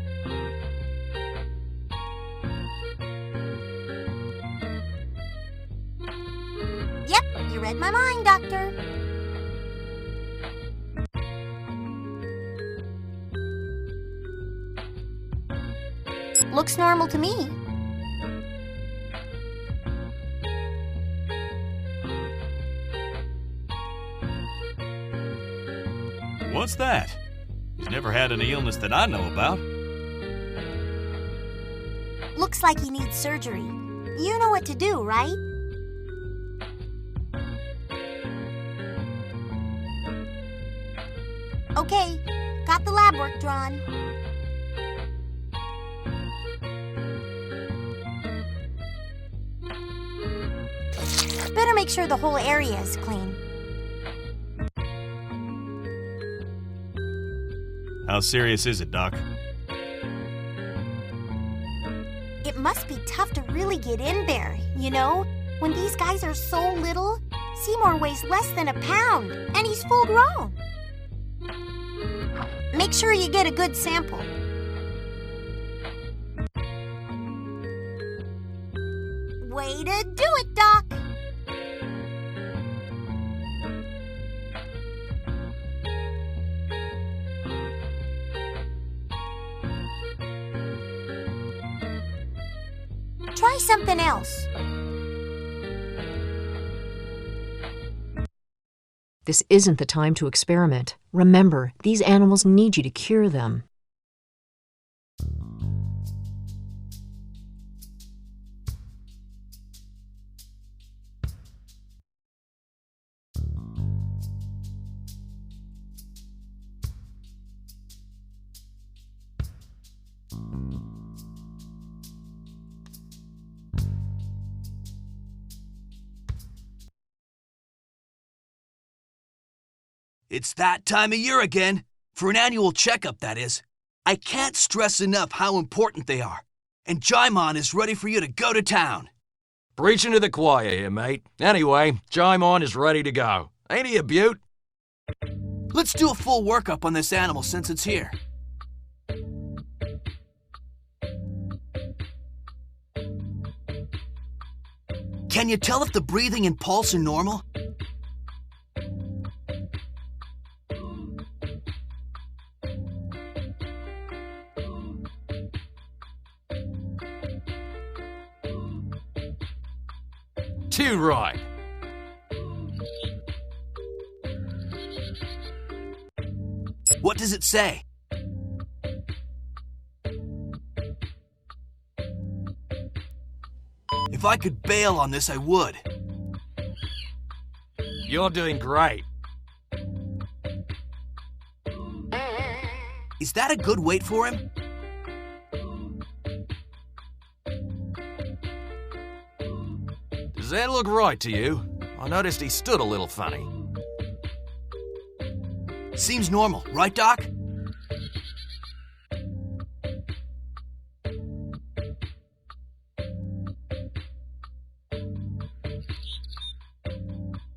Yep, you read my mind, doctor. Looks normal to me. What's that? He's never had any illness that I know about. Looks like he needs surgery. You know what to do, right? Okay, got the lab work drawn. Better make sure the whole area is clean. How serious is it, Doc? It must be tough to really get in there, you know? When these guys are so little, Seymour weighs less than a pound, and he's full grown. Make sure you get a good sample. Way to do it, Doc! Try something else. This isn't the time to experiment. Remember, these animals need you to cure them. It's that time of year again. For an annual checkup, that is. I can't stress enough how important they are. And Jaimon is ready for you to go to town. Preaching to the choir here, mate. Anyway, Jaimon is ready to go. Ain't he a beaut? Let's do a full workup on this animal since it's here. Can you tell if the breathing and pulse are normal? Too right. What does it say? If I could bail on this, I would. You're doing great. Is that a good weight for him? Does that look right to you? I noticed he stood a little funny. Seems normal, right, Doc?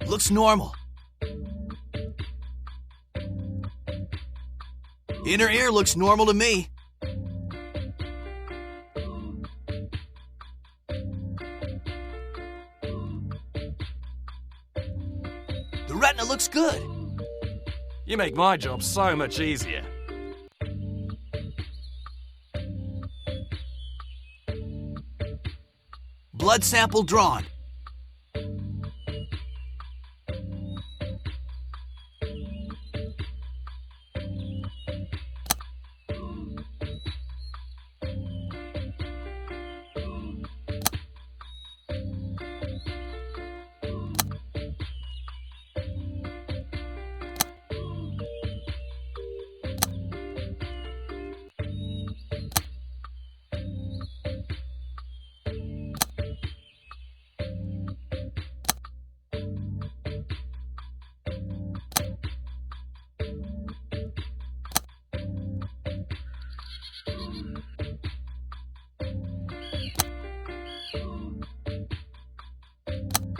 Looks normal. Inner ear looks normal to me. The retina looks good. You make my job so much easier. Blood sample drawn.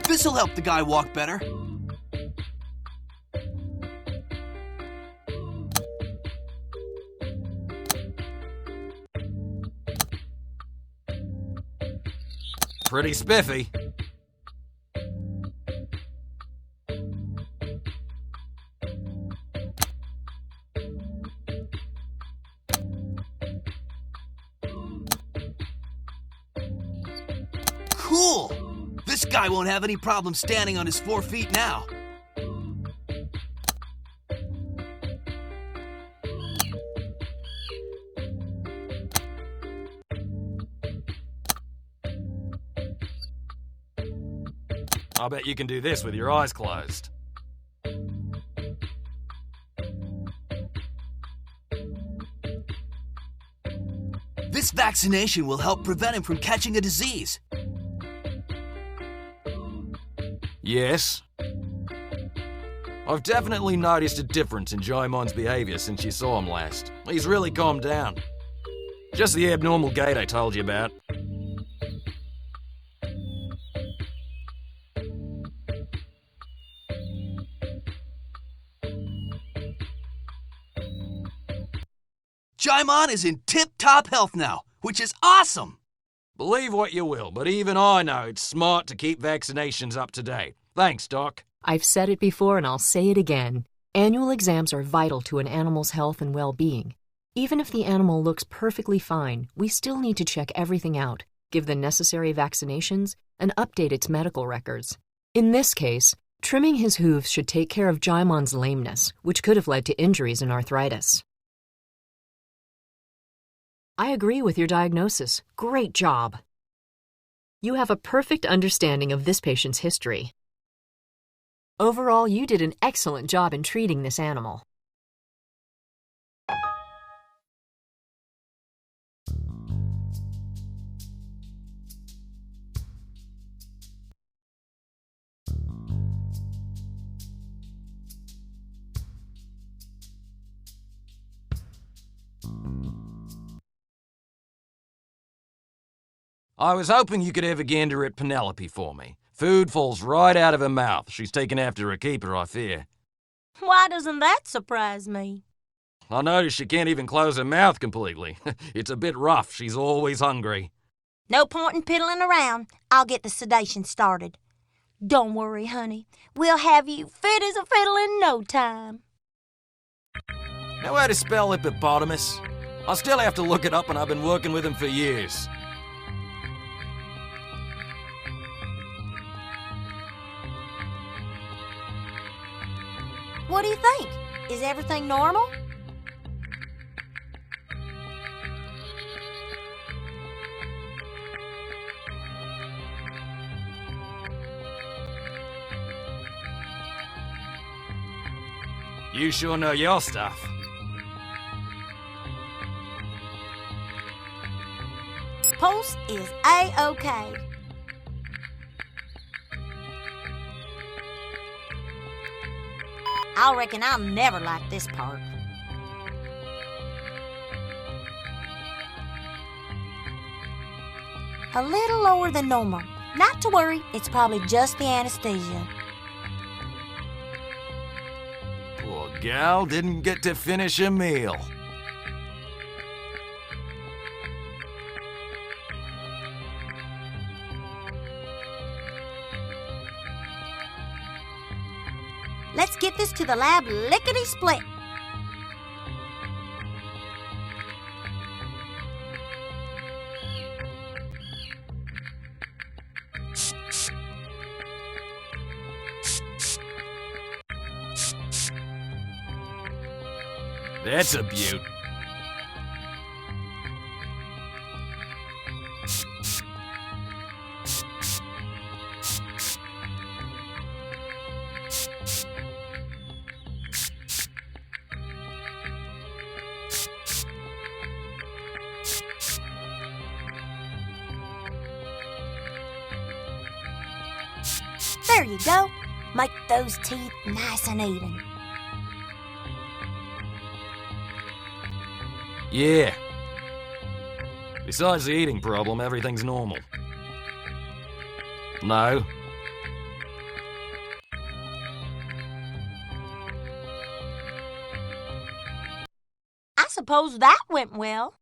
This'll help the guy walk better. Pretty spiffy. Cool! This guy won't have any problem standing on his 4 feet now. I bet you can do this with your eyes closed. This vaccination will help prevent him from catching a disease. Yes. I've definitely noticed a difference in Jaimon's behavior since you saw him last. He's really calmed down. Just the abnormal gait I told you about. Jaimon is in tip-top health now, which is awesome! Believe what you will, but even I know it's smart to keep vaccinations up to date. Thanks, Doc. I've said it before and I'll say it again. Annual exams are vital to an animal's health and well-being. Even if the animal looks perfectly fine, we still need to check everything out, give the necessary vaccinations, and update its medical records. In this case, Trimming his hooves should take care of Jaimon's lameness, which could have led to injuries and arthritis. I agree with your diagnosis. Great job. You have a perfect understanding of this patient's history. Overall, you did an excellent job in treating this animal. I was hoping you could have a gander at Penelope for me. Food falls right out of her mouth. She's taken after her keeper, I fear. Why doesn't that surprise me? I notice she can't even close her mouth completely. It's a bit rough. She's always hungry. No point in piddling around. I'll get the sedation started. Don't worry, honey. We'll have you fit as a fiddle in no time. Know how to spell hippopotamus? I still have to look it up, and I've been working with him for years. What do you think? Is everything normal? You sure know your stuff. Pulse is A-OK. I reckon I'll never like this part. A little lower than normal. Not to worry, it's probably just the anesthesia. Poor gal didn't get to finish a meal. Let's get this to the lab lickety-split. That's a beaut. There you go. Make those teeth nice and even. Yeah. Besides the eating problem, everything's normal. No. I suppose that went well.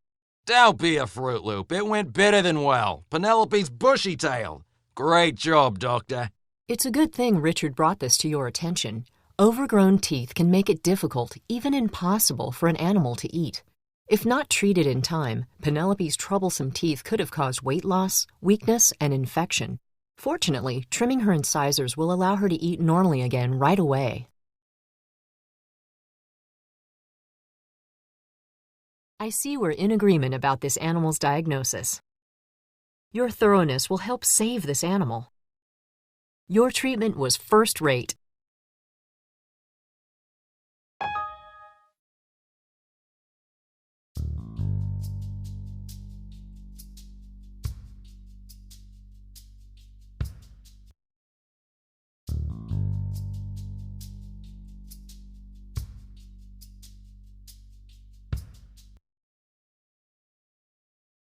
Don't be a Fruit Loop. It went better than well. Penelope's bushy-tailed. Great job, Doctor. It's a good thing Richard brought this to your attention. Overgrown teeth can make it difficult, even impossible, for an animal to eat. If not treated in time, Penelope's troublesome teeth could have caused weight loss, weakness, and infection. Fortunately, trimming her incisors will allow her to eat normally again right away. I see we're in agreement about this animal's diagnosis. Your thoroughness will help save this animal. Your treatment was first rate.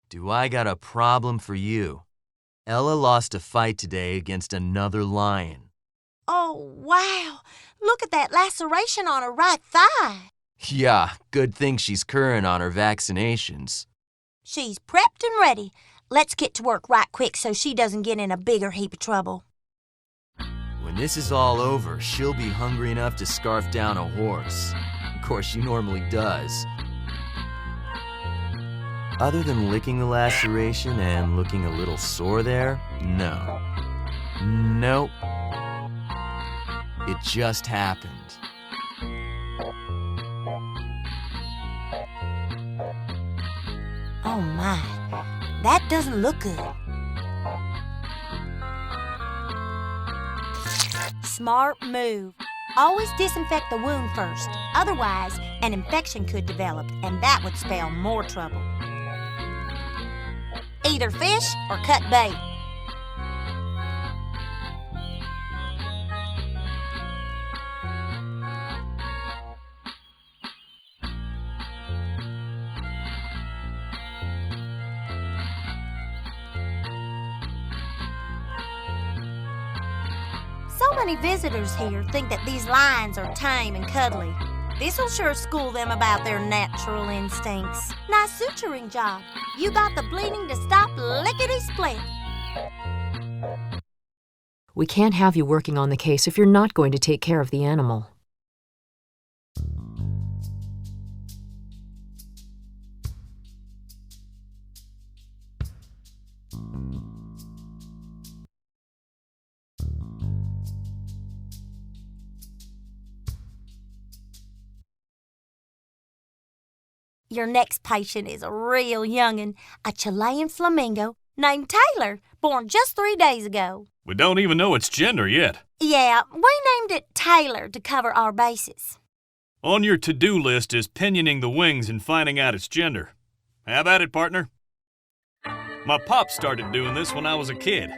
Do I got a problem for you? Ella lost a fight today against another lion. Oh, wow. Look at that laceration on her right thigh. Yeah, good thing she's current on her vaccinations. She's prepped and ready. Let's get to work right quick so she doesn't get in a bigger heap of trouble. When this is all over, she'll be hungry enough to scarf down a horse. Of course, she normally does. Other than licking the laceration and looking a little sore there, no. Nope. It just happened. Oh my, that doesn't look good. Smart move. Always disinfect the wound first. Otherwise, an infection could develop, and that would spell more trouble. Either fish or cut bait. So many visitors here think that these lions are tame and cuddly. This'll sure school them about their natural instincts. Nice suturing job. You got the bleeding to stop lickety-split. We can't have you working on the case if you're not going to take care of the animal. Your next patient is a real young'un, a Chilean flamingo named Taylor, born just 3 days ago. We don't even know its gender yet. Yeah, we named it Taylor to cover our bases. On your to-do list is pinioning the wings and finding out its gender. Have at it, partner. My pop started doing this when I was a kid.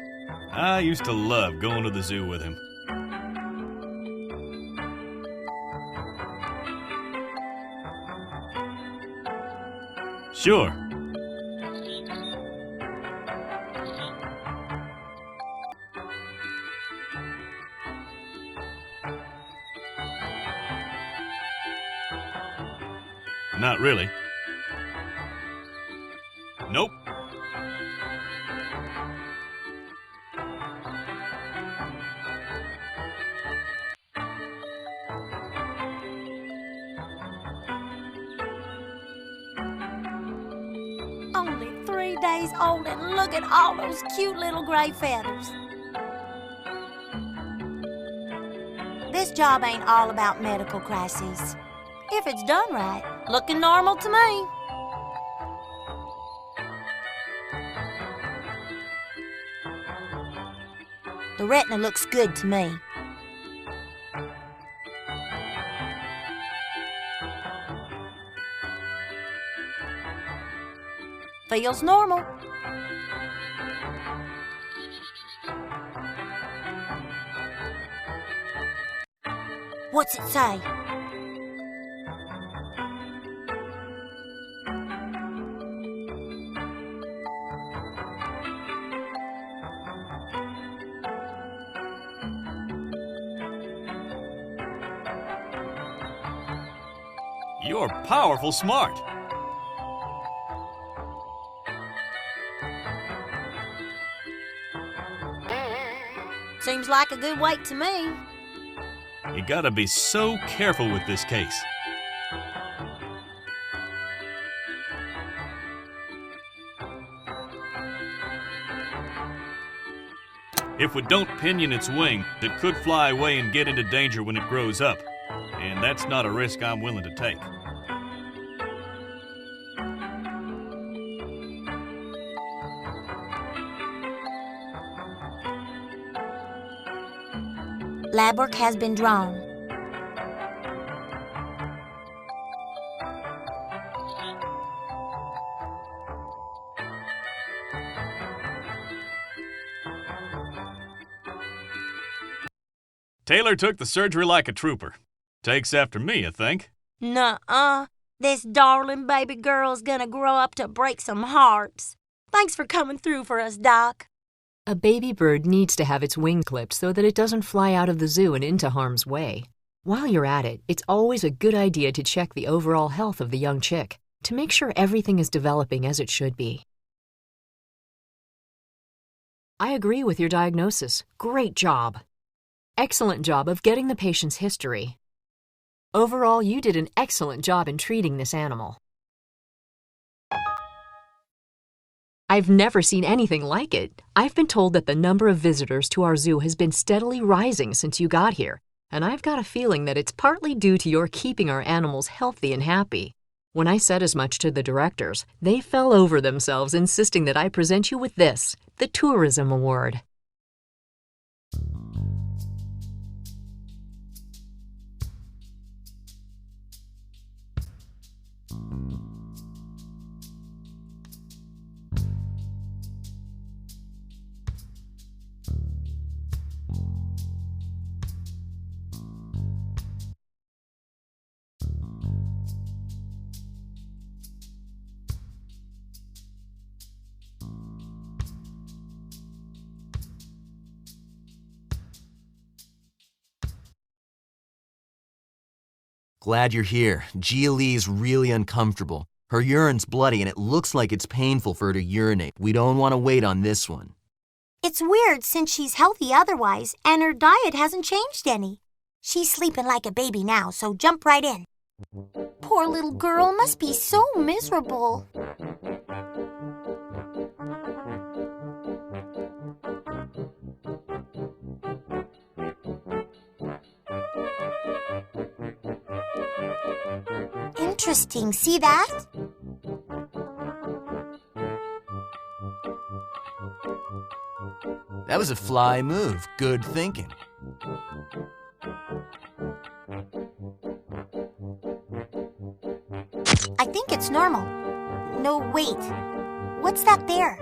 I used to love going to the zoo with him. Sure. Not really. Nope. Only 3 days old, and look at all those cute little gray feathers. This job ain't all about medical crises. If it's done right, looking normal to me. The retina looks good to me. Feels normal. What's it say? You're powerful smart. Seems like a good weight to me. You gotta be so careful with this case. If we don't pinion its wing, it could fly away and get into danger when it grows up. And that's not a risk I'm willing to take. Lab work has been drawn. Taylor took the surgery like a trooper. Takes after me, I think. Nuh-uh. This darling baby girl's gonna grow up to break some hearts. Thanks for coming through for us, Doc. A baby bird needs to have its wing clipped so that it doesn't fly out of the zoo and into harm's way. While you're at it, it's always a good idea to check the overall health of the young chick to make sure everything is developing as it should be. I agree with your diagnosis. Great job. Excellent job of getting the patient's history. Overall, you did an excellent job in treating this animal. I've never seen anything like it. I've been told that the number of visitors to our zoo has been steadily rising since you got here. And I've got a feeling that it's partly due to your keeping our animals healthy and happy. When I said as much to the directors, they fell over themselves insisting that I present you with this, the Tourism Award. Glad you're here. Gia Lee's really uncomfortable. Her urine's bloody and it looks like it's painful for her to urinate. We don't want to wait on this one. It's weird since she's healthy otherwise and her diet hasn't changed any. She's sleeping like a baby now, so jump right in. Poor little girl must be so miserable. Interesting, see that? That was a fly move. Good thinking. I think it's normal. No, wait. What's that there?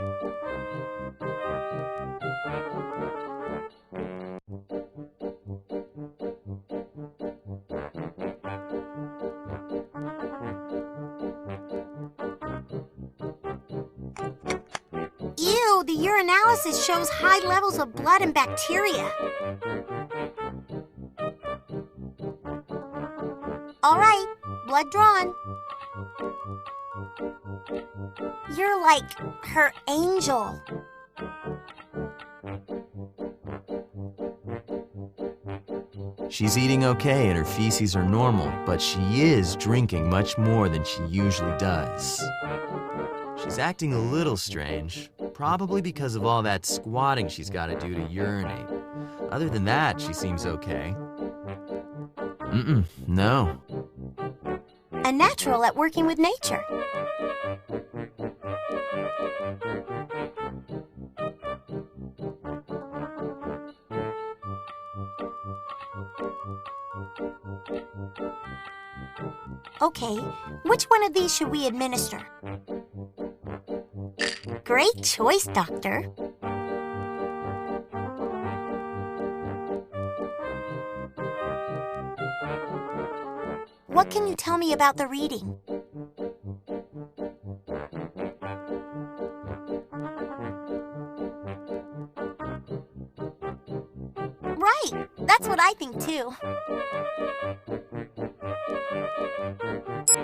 Ew, the urinalysis shows high levels of blood and bacteria. All right, blood drawn. You're like her angel. She's eating okay and her feces are normal, but she is drinking much more than she usually does. She's acting a little strange, probably because of all that squatting she's got to do to urinate. Other than that, she seems okay. No. A natural at working with nature. Okay, which one of these should we administer? Great choice, Doctor. What can you tell me about the reading? Right, that's what I think too.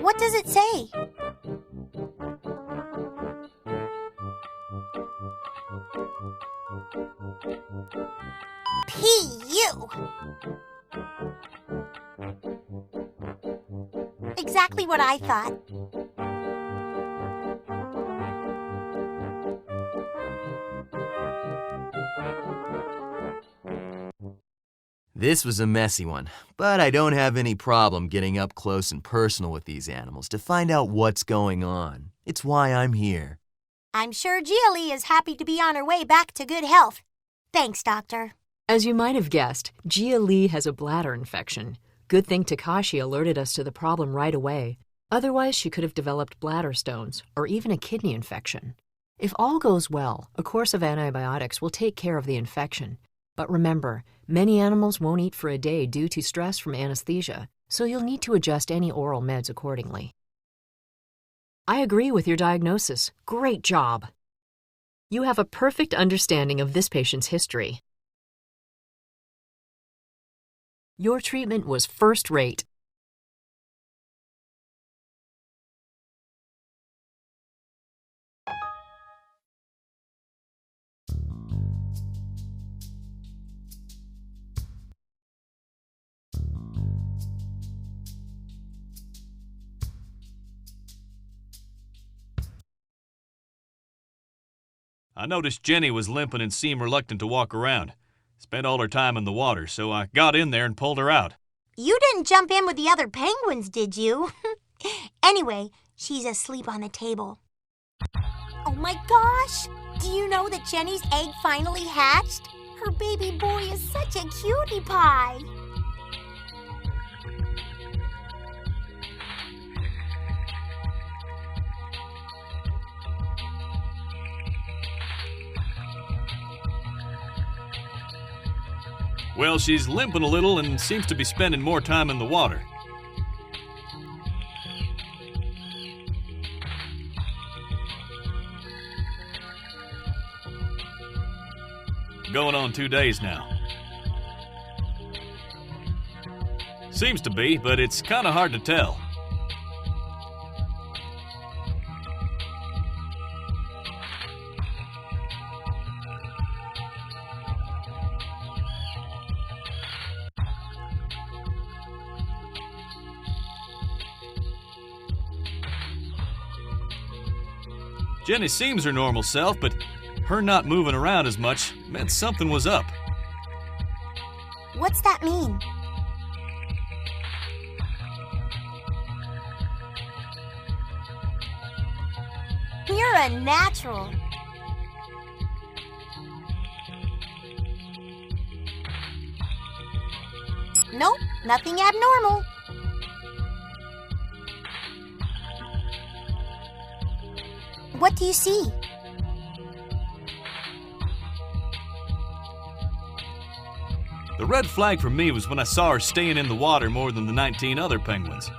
What does it say? P.U. Exactly what I thought. This was a messy one, but I don't have any problem getting up close and personal with these animals to find out what's going on. It's why I'm here. I'm sure Gia Lee is happy to be on her way back to good health. Thanks, Doctor. As you might have guessed, Gia Lee has a bladder infection. Good thing Takashi alerted us to the problem right away. Otherwise, she could have developed bladder stones or even a kidney infection. If all goes well, a course of antibiotics will take care of the infection. But remember, many animals won't eat for a day due to stress from anesthesia, so you'll need to adjust any oral meds accordingly. I agree with your diagnosis. Great job. You have a perfect understanding of this patient's history. Your treatment was first rate. I noticed Jenny was limping and seemed reluctant to walk around. Spent all her time in the water, so I got in there and pulled her out. You didn't jump in with the other penguins, did you? Anyway, she's asleep on the table. Oh my gosh! Do you know that Jenny's egg finally hatched? Her baby boy is such a cutie pie. Well, she's limping a little and seems to be spending more time in the water. Going on 2 days now. Seems to be, but it's kind of hard to tell. Jenny seems her normal self, but her not moving around as much meant something was up. What's that mean? You're a natural. Nope, nothing abnormal. What do you see? The red flag for me was when I saw her staying in the water more than the 19 other penguins.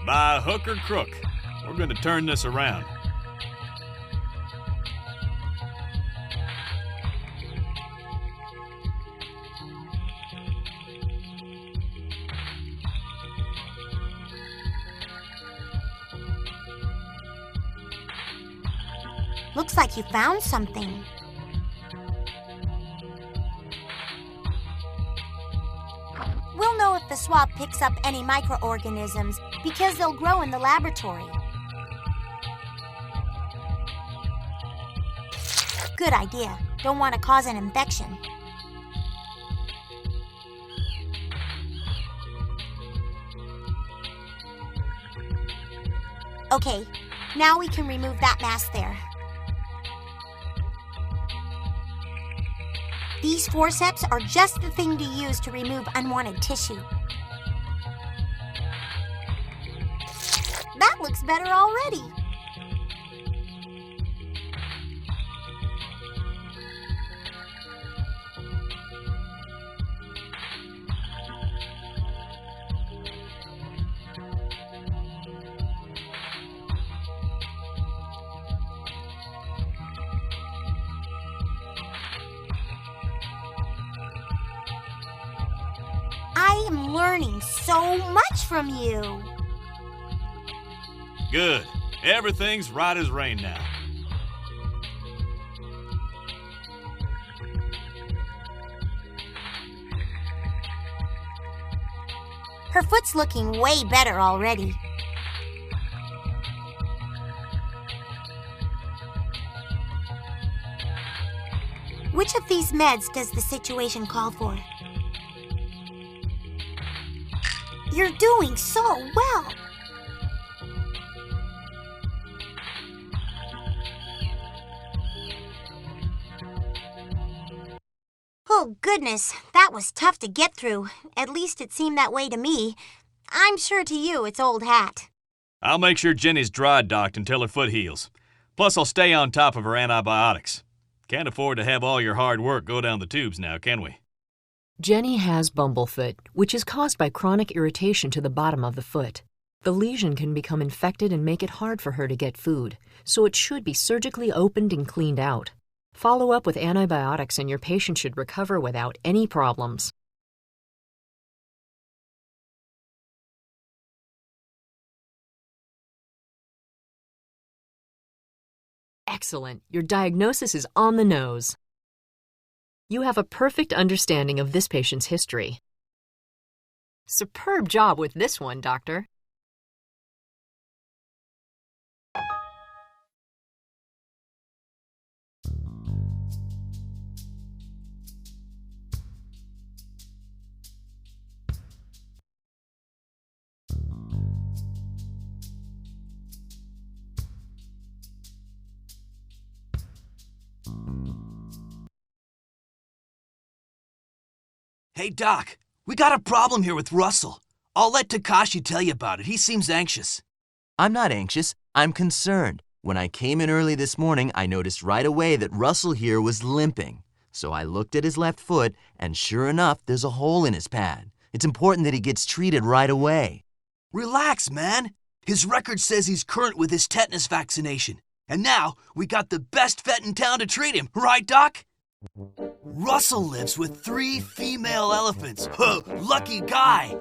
By hook or crook, we're going to turn this around. Looks like you found something. We'll know if the swab picks up any microorganisms because they'll grow in the laboratory. Good idea. Don't want to cause an infection. Okay, now we can remove that mass there. These forceps are just the thing to use to remove unwanted tissue. That looks better already. I am learning so much from you. Good. Everything's right as rain now. Her foot's looking way better already. Which of these meds does the situation call for? You're doing so well. Oh, goodness, that was tough to get through. At least it seemed that way to me. I'm sure to you it's old hat. I'll make sure Jenny's dry docked until her foot heals. Plus, I'll stay on top of her antibiotics. Can't afford to have all your hard work go down the tubes now, can we? Jenny has bumblefoot, which is caused by chronic irritation to the bottom of the foot. The lesion can become infected and make it hard for her to get food, so it should be surgically opened and cleaned out. Follow up with antibiotics and your patient should recover without any problems. Excellent. Your diagnosis is on the nose. You have a perfect understanding of this patient's history. Superb job with this one, Doctor. Hey, Doc, we got a problem here with Russell. I'll let Takashi tell you about it. He seems anxious. I'm not anxious. I'm concerned. When I came in early this morning, I noticed right away that Russell here was limping. So I looked at his left foot, and sure enough, there's a hole in his pad. It's important that he gets treated right away. Relax, man. His record says he's current with his tetanus vaccination. And now we got the best vet in town to treat him, right, Doc? Russell lives with 3 female elephants. Huh, lucky guy.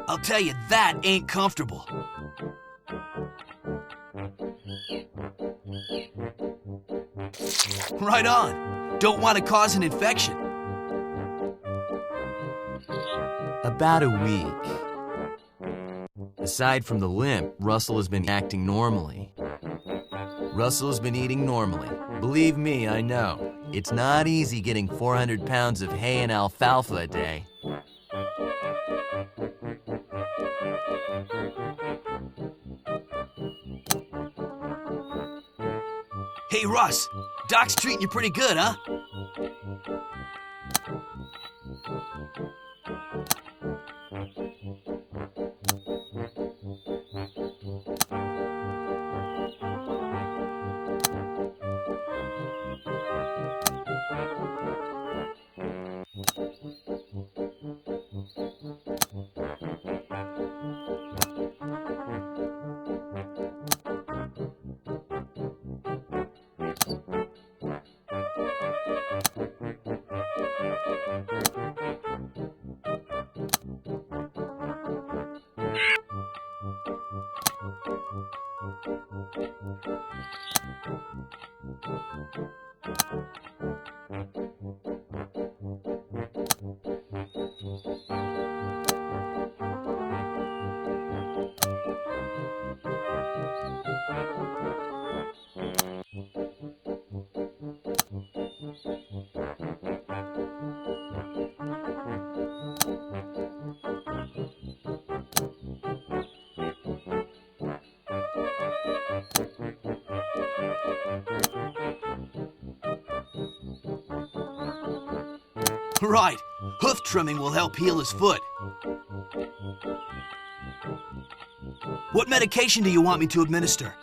I'll tell you, that ain't comfortable. Right on. Don't want to cause an infection. About a week. Aside from the limp, Russell has been acting normally. Russell has been eating normally. Believe me, I know. It's not easy getting 400 pounds of hay and alfalfa a day. Hey, Russ, Doc's treating you pretty good, huh? Right. Hoof trimming will help heal his foot. What medication do you want me to administer?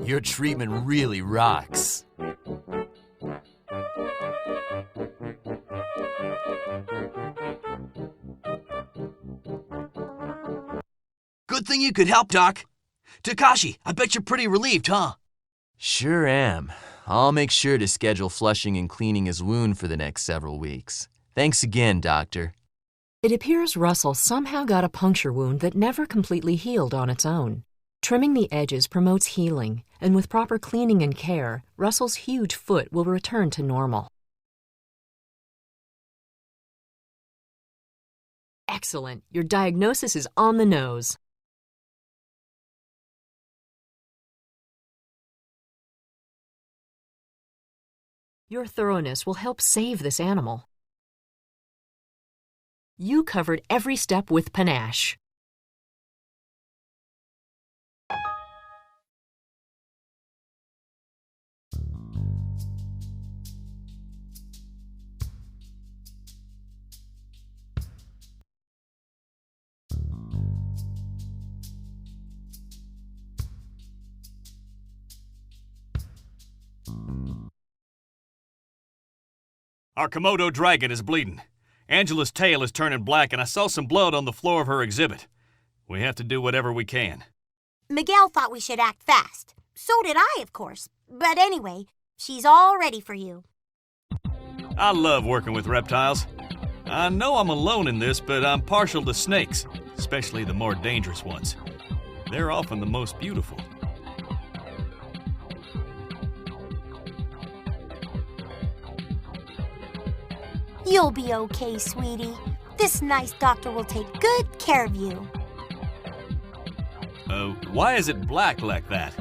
Your treatment really rocks. Good thing you could help, Doc. Takashi, I bet you're pretty relieved, huh? Sure am. I'll make sure to schedule flushing and cleaning his wound for the next several weeks. Thanks again, Doctor. It appears Russell somehow got a puncture wound that never completely healed on its own. Trimming the edges promotes healing, and with proper cleaning and care, Russell's huge foot will return to normal. Excellent. Your diagnosis is on the nose. Your thoroughness will help save this animal. You covered every step with panache. Our Komodo Dragon is bleeding. Angela's tail is turning black, and I saw some blood on the floor of her exhibit. We have to do whatever we can. Miguel thought we should act fast. So did I, of course. But anyway, she's all ready for you. I love working with reptiles. I know I'm alone in this, but I'm partial to snakes, especially the more dangerous ones. They're often the most beautiful. You'll be okay, sweetie. This nice doctor will take good care of you. Why is it black like that?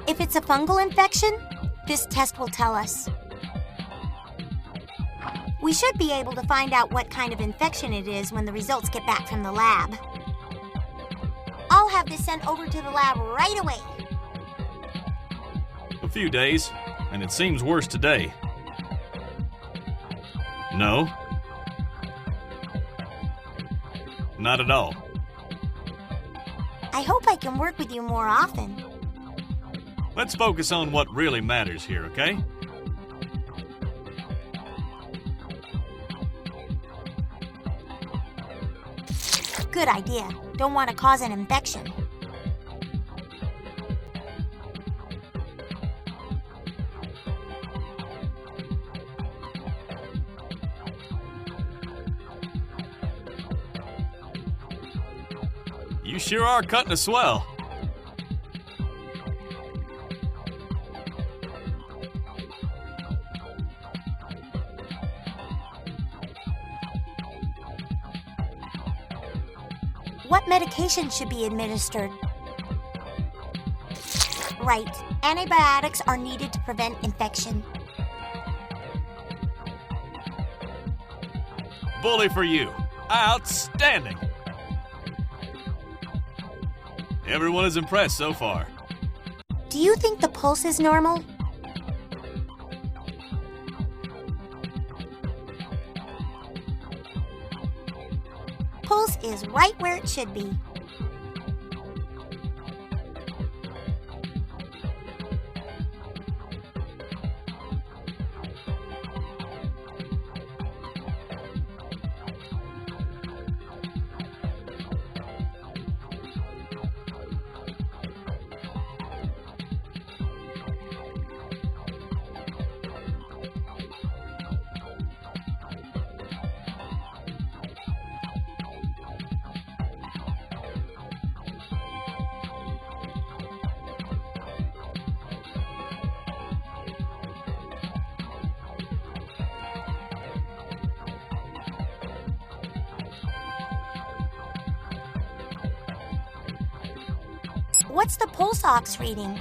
If it's a fungal infection, this test will tell us. We should be able to find out what kind of infection it is when the results get back from the lab. I'll have this sent over to the lab right away. A few days, and it seems worse today. No? Not at all. I hope I can work with you more often. Let's focus on what really matters here, okay? Good idea. Don't want to cause an infection. You sure are cutting a swell. What medication should be administered? Right. Antibiotics are needed to prevent infection. Bully for you. Outstanding. Everyone is impressed so far. Do you think the pulse is normal? Pulse is right where it should be. What's the pulse ox reading?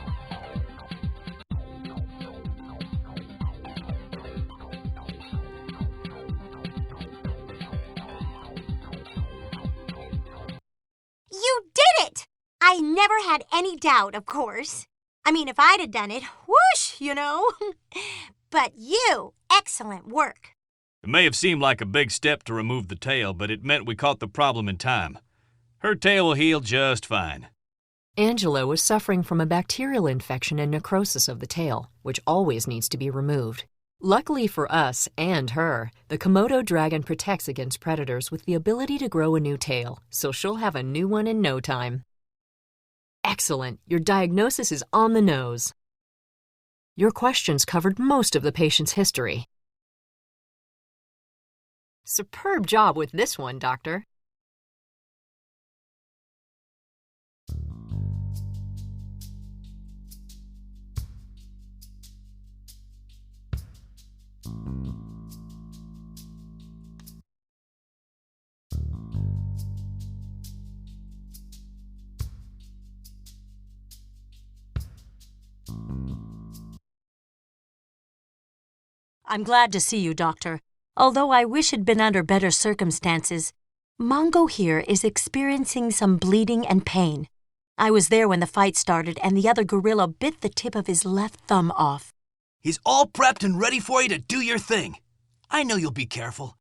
You did it! I never had any doubt, of course. I mean, if I'd have done it, whoosh, you know. But you, excellent work. It may have seemed like a big step to remove the tail, but it meant we caught the problem in time. Her tail will heal just fine. Angela was suffering from a bacterial infection and necrosis of the tail, which always needs to be removed. Luckily for us and her, the Komodo Dragon protects against predators with the ability to grow a new tail, so she'll have a new one in no time. Excellent! Your diagnosis is on the nose. Your questions covered most of the patient's history. Superb job with this one, Doctor. I'm glad to see you, Doctor. Although I wish it'd been under better circumstances, Mongo here is experiencing some bleeding and pain. I was there when the fight started and the other gorilla bit the tip of his left thumb off. He's all prepped and ready for you to do your thing. I know you'll be careful.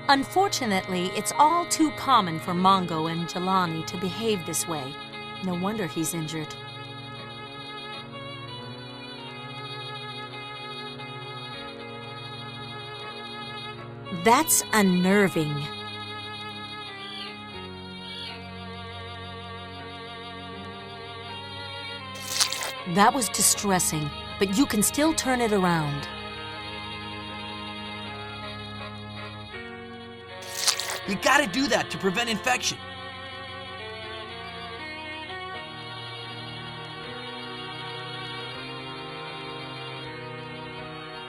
Unfortunately, it's all too common for Mongo and Jelani to behave this way. No wonder he's injured. That's unnerving. That was distressing, but you can still turn it around. You gotta do that to prevent infection.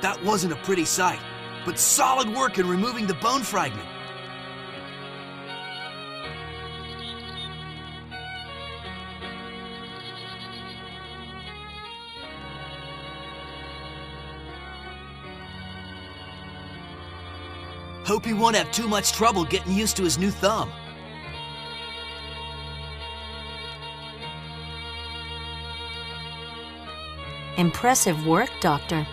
That wasn't a pretty sight, but solid work in removing the bone fragment. Hope he won't have too much trouble getting used to his new thumb. Impressive work, Doctor.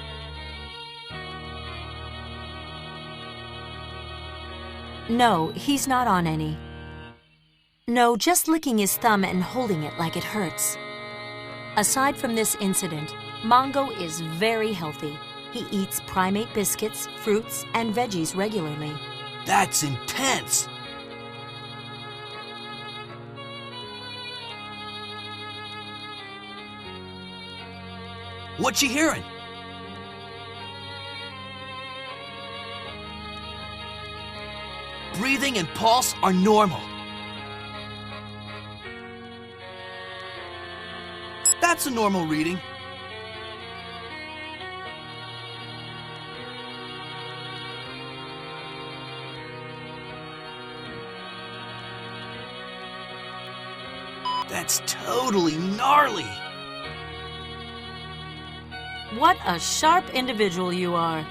No, he's not on any. No, just licking his thumb and holding it like it hurts. Aside from this incident, Mongo is very healthy. He eats primate biscuits, fruits, and veggies regularly. That's intense. What you hearing? Breathing and pulse are normal. That's a normal reading. That's totally gnarly. What a sharp individual you are.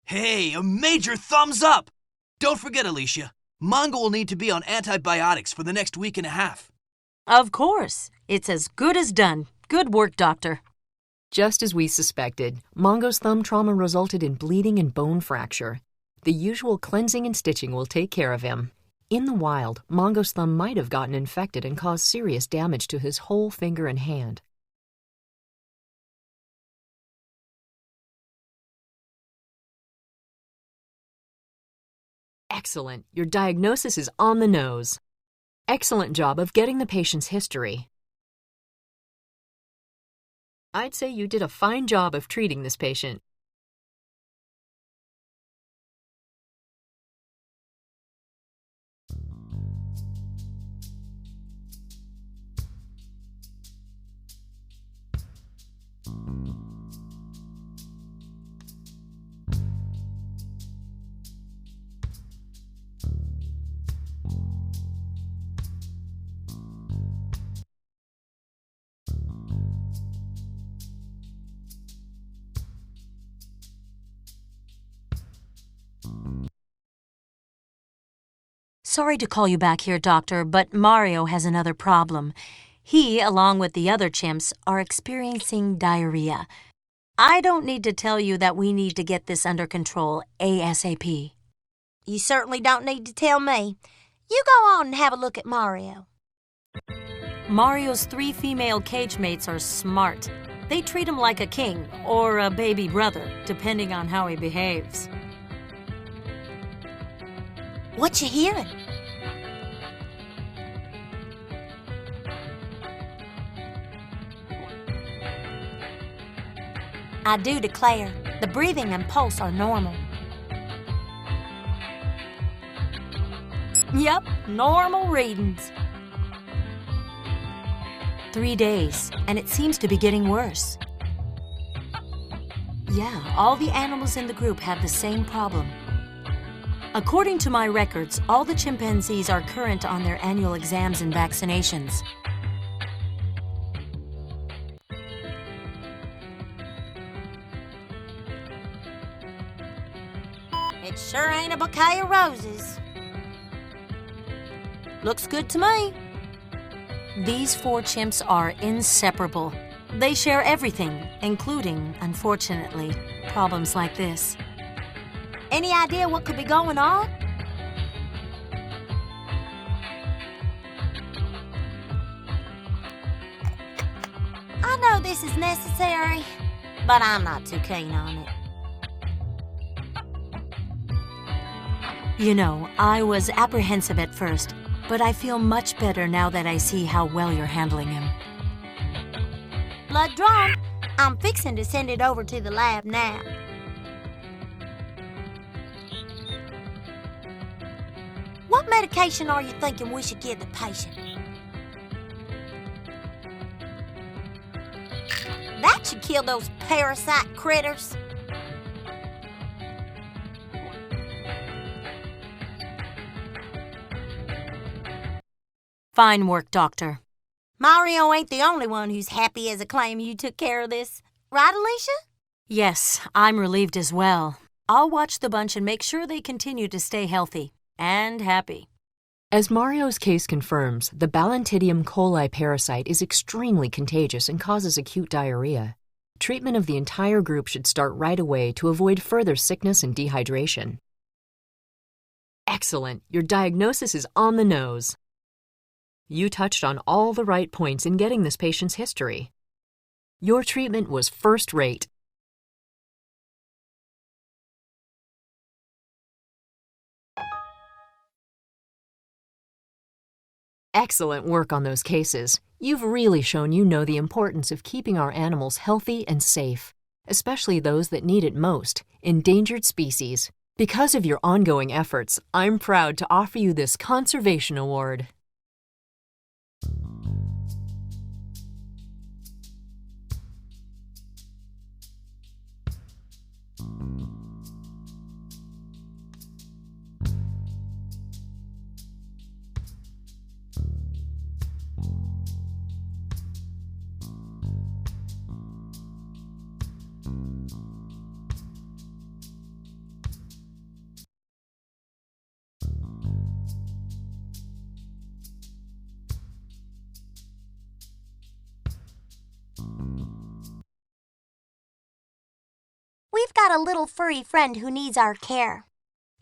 Hey, a major thumbs up! Don't forget, Alicia, Mongo will need to be on antibiotics for the next week and a half. Of course. It's as good as done. Good work, Doctor. Just as we suspected, Mongo's thumb trauma resulted in bleeding and bone fracture. The usual cleansing and stitching will take care of him. In the wild, Mongo's thumb might have gotten infected and caused serious damage to his whole finger and hand. Excellent. Your diagnosis is on the nose. Excellent job of getting the patient's history. I'd say you did a fine job of treating this patient. Sorry to call you back here, Doctor, but Mario has another problem. He, along with the other chimps, are experiencing diarrhea. I don't need to tell you that we need to get this under control ASAP. You certainly don't need to tell me. You go on and have a look at Mario. Mario's 3 female cage mates are smart. They treat him like a king or a baby brother, depending on how he behaves. What you hearing? I do declare, the breathing and pulse are normal. Yep, normal readings. 3 days, and it seems to be getting worse. Yeah, all the animals in the group have the same problem. According to my records, all the chimpanzees are current on their annual exams and vaccinations. It sure ain't a bouquet of roses. Looks good to me. These 4 chimps are inseparable. They share everything, including, unfortunately, problems like this. Any idea what could be going on? I know this is necessary, but I'm not too keen on it. You know, I was apprehensive at first, but I feel much better now that I see how well you're handling him. Blood drawn. I'm fixing to send it over to the lab now. What medication are you thinking we should give the patient? That should kill those parasite critters. Fine work, Doctor. Mario ain't the only one who's happy as a clam you took care of this. Right, Alicia? Yes, I'm relieved as well. I'll watch the bunch and make sure they continue to stay healthy and happy. As Mario's case confirms, the Balantidium coli parasite is extremely contagious and causes acute diarrhea. Treatment of the entire group should start right away to avoid further sickness and dehydration. Excellent! Your diagnosis is on the nose. You touched on all the right points in getting this patient's history. Your treatment was first-rate. Excellent work on those cases. You've really shown you know the importance of keeping our animals healthy and safe, especially those that need it most, endangered species. Because of your ongoing efforts, I'm proud to offer you this Conservation Award. We've got a little furry friend who needs our care.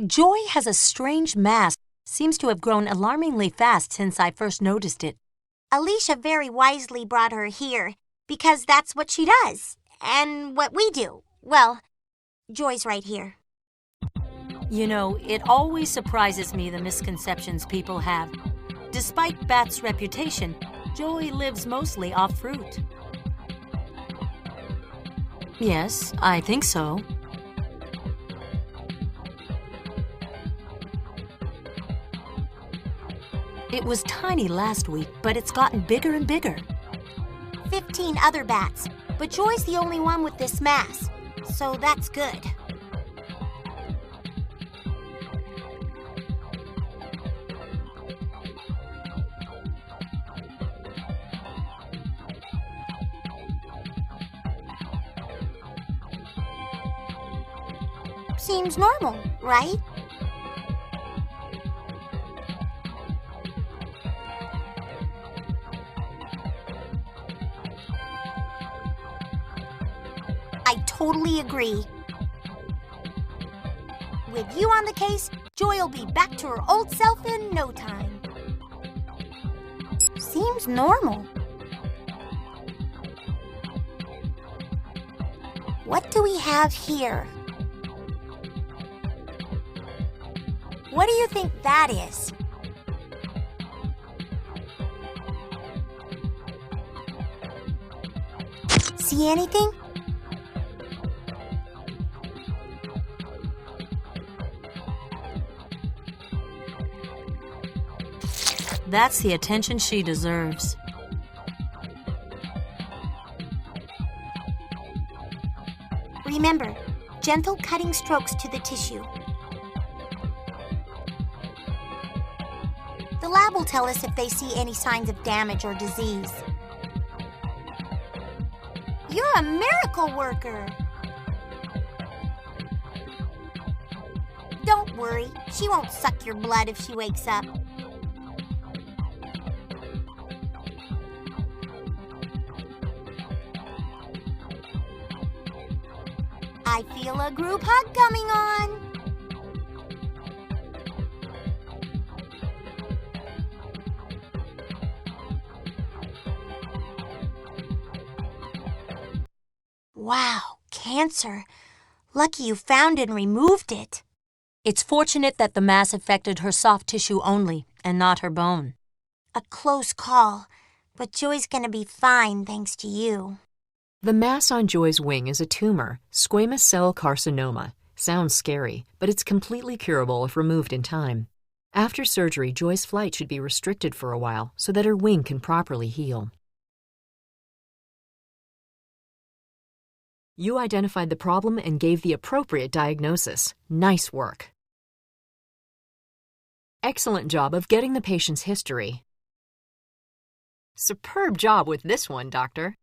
Joy has a strange mass. Seems to have grown alarmingly fast since I first noticed it. Alicia very wisely brought her here because that's what she does and what we do. Well, Joy's right here. You know, it always surprises me the misconceptions people have. Despite Bat's reputation, Joy lives mostly off fruit. Yes, I think so. It was tiny last week, but it's gotten bigger and bigger. 15 other bats, but Joy's the only one with this mass, so that's good. Seems normal, right? I totally agree. With you on the case, Joy will be back to her old self in no time. Seems normal. What do we have here? What do you think that is? See anything? That's the attention she deserves. Remember, gentle cutting strokes to the tissue. The lab will tell us if they see any signs of damage or disease. You're a miracle worker. Don't worry, she won't suck your blood if she wakes up. I feel a group hug coming on. Wow, cancer. Lucky you found and removed it. It's fortunate that the mass affected her soft tissue only and not her bone. A close call, but Joy's gonna be fine thanks to you. The mass on Joy's wing is a tumor, squamous cell carcinoma. Sounds scary, but it's completely curable if removed in time. After surgery, Joy's flight should be restricted for a while so that her wing can properly heal. You identified the problem and gave the appropriate diagnosis. Nice work. Excellent job of getting the patient's history. Superb job with this one, Doctor.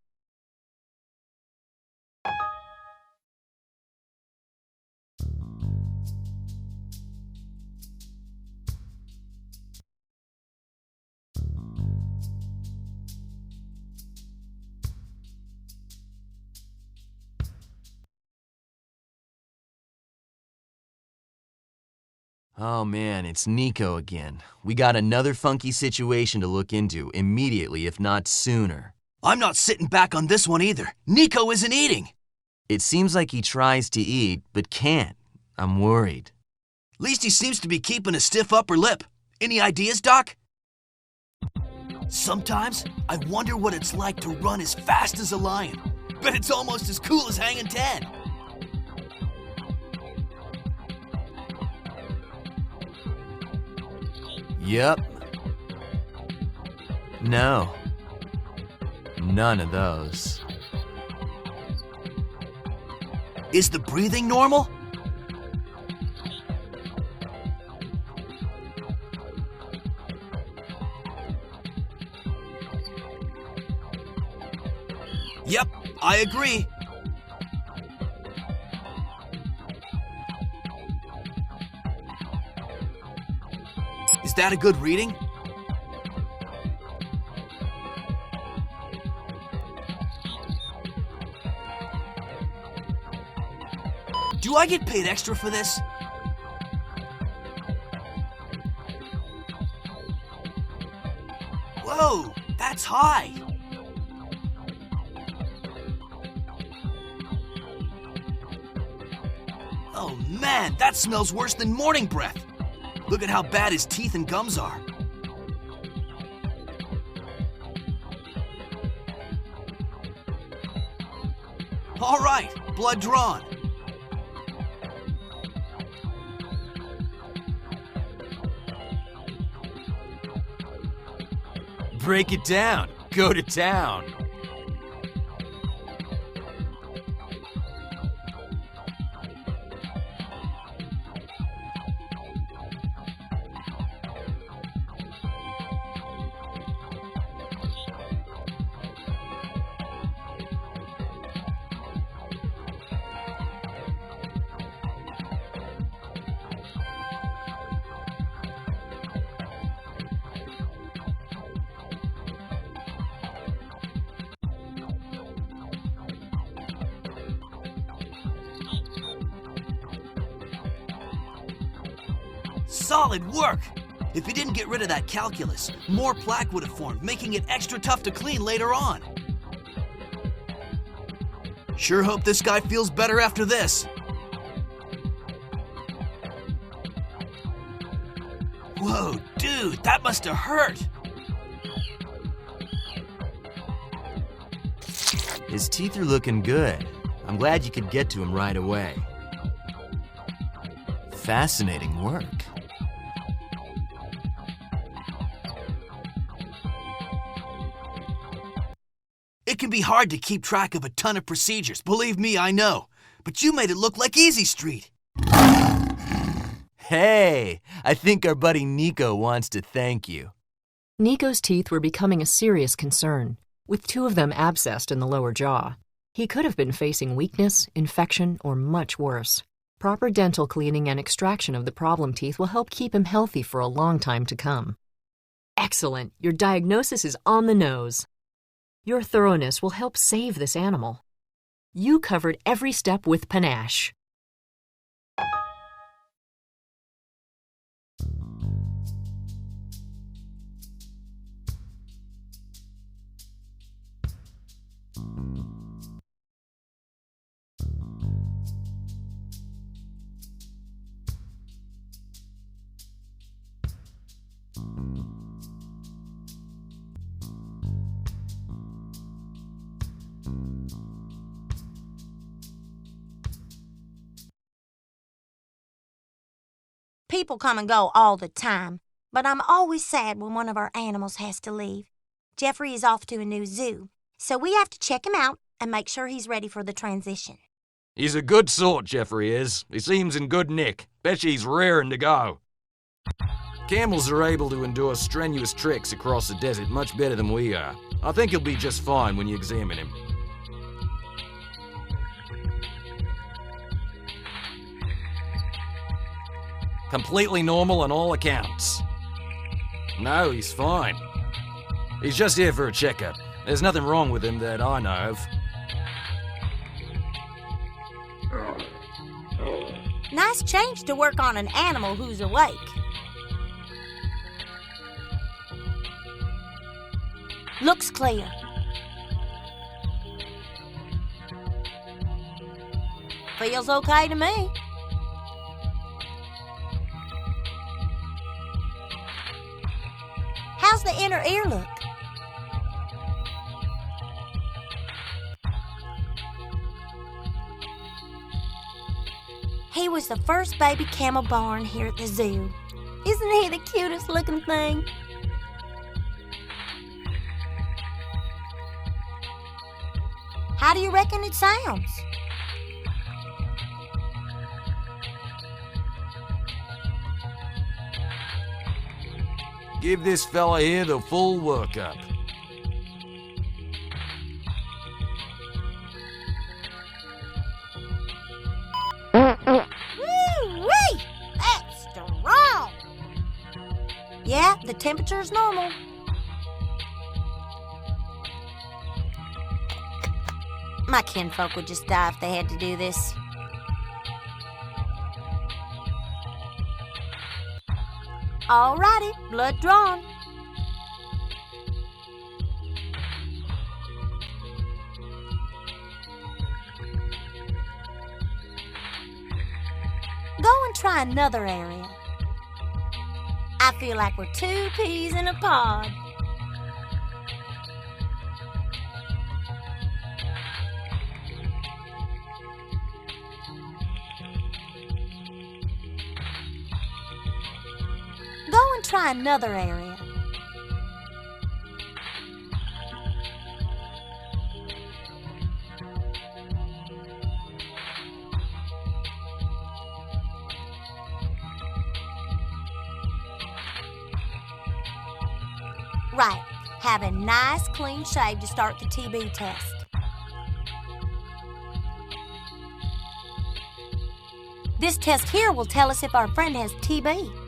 Oh man, it's Nico again. We got another funky situation to look into immediately, if not sooner. I'm not sitting back on this one either. Nico isn't eating. It seems like he tries to eat, but can't. I'm worried. At least he seems to be keeping a stiff upper lip. Any ideas, Doc? Sometimes I wonder what it's like to run as fast as a lion. Bet it's almost as cool as hanging 10. Yep. No. None of those. Is the breathing normal? Yep, I agree. Is that a good reading? Do I get paid extra for this? Whoa, that's high. Oh man, that smells worse than morning breath. Look at how bad his teeth and gums are. All right, blood drawn. Break it down. Go to town. Solid work! If you didn't get rid of that calculus, more plaque would have formed, making it extra tough to clean later on. Sure hope this guy feels better after this. Whoa, dude, that must have hurt. His teeth are looking good. I'm glad you could get to him right away. Fascinating work. It can be hard to keep track of a ton of procedures, believe me, I know. But you made it look like Easy Street. Hey, I think our buddy Nico wants to thank you. Nico's teeth were becoming a serious concern, with 2 of them abscessed in the lower jaw. He could have been facing weakness, infection, or much worse. Proper dental cleaning and extraction of the problem teeth will help keep him healthy for a long time to come. Excellent! Your diagnosis is on the nose. Your thoroughness will help save this animal. You covered every step with panache. People come and go all the time, but I'm always sad when one of our animals has to leave. Jeffrey is off to a new zoo, so we have to check him out and make sure he's ready for the transition. He's a good sort, Jeffrey is. He seems in good nick. Bet you he's raring to go. Camels are able to endure strenuous treks across the desert much better than we are. I think he'll be just fine when you examine him. Completely normal on all accounts. No, he's fine. He's just here for a checkup. There's nothing wrong with him that I know of. Nice change to work on an animal who's awake. Looks clear. Feels okay to me. How's the inner ear look? He was the first baby camel born here at the zoo. Isn't he the cutest looking thing? How do you reckon it sounds? Give this fella here the full workup. Woo-wee! That's strong! Yeah, the temperature's normal. My kinfolk would just die if they had to do this. Alrighty, blood drawn. Go and try another area. I feel like we're two peas in a pod. Go and try another area. Right. Have a nice clean shave to start the TB test. This test here will tell us if our friend has TB.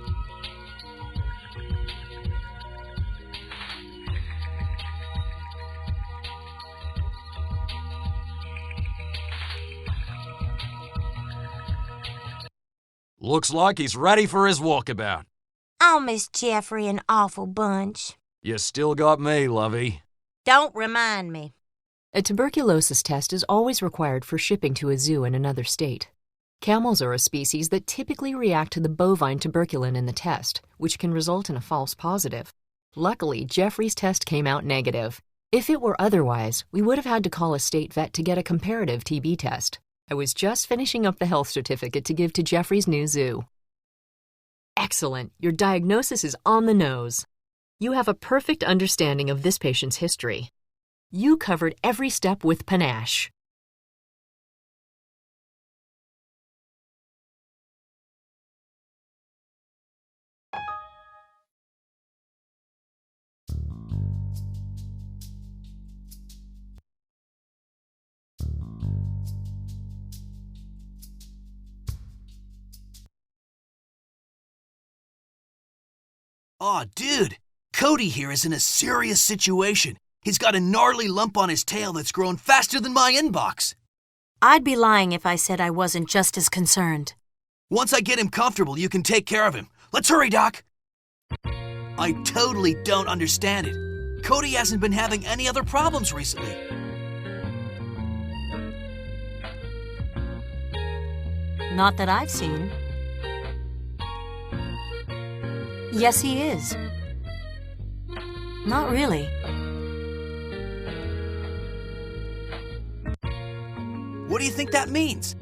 Looks like he's ready for his walkabout. I'll miss Jeffrey an awful bunch. You still got me, lovey. Don't remind me. A tuberculosis test is always required for shipping to a zoo in another state. Camels are a species that typically react to the bovine tuberculin in the test, which can result in a false positive. Luckily, Jeffrey's test came out negative. If it were otherwise, we would have had to call a state vet to get a comparative TB test. I was just finishing up the health certificate to give to Jeffrey's new zoo. Excellent. Your diagnosis is on the nose. You have a perfect understanding of this patient's history. You covered every step with panache. Aw, dude, Cody here is in a serious situation. He's got a gnarly lump on his tail that's grown faster than my inbox. I'd be lying if I said I wasn't just as concerned. Once I get him comfortable, you can take care of him. Let's hurry, Doc. I totally don't understand it. Cody hasn't been having any other problems recently. Not that I've seen. Yes, he is. Not really. What do you think that means?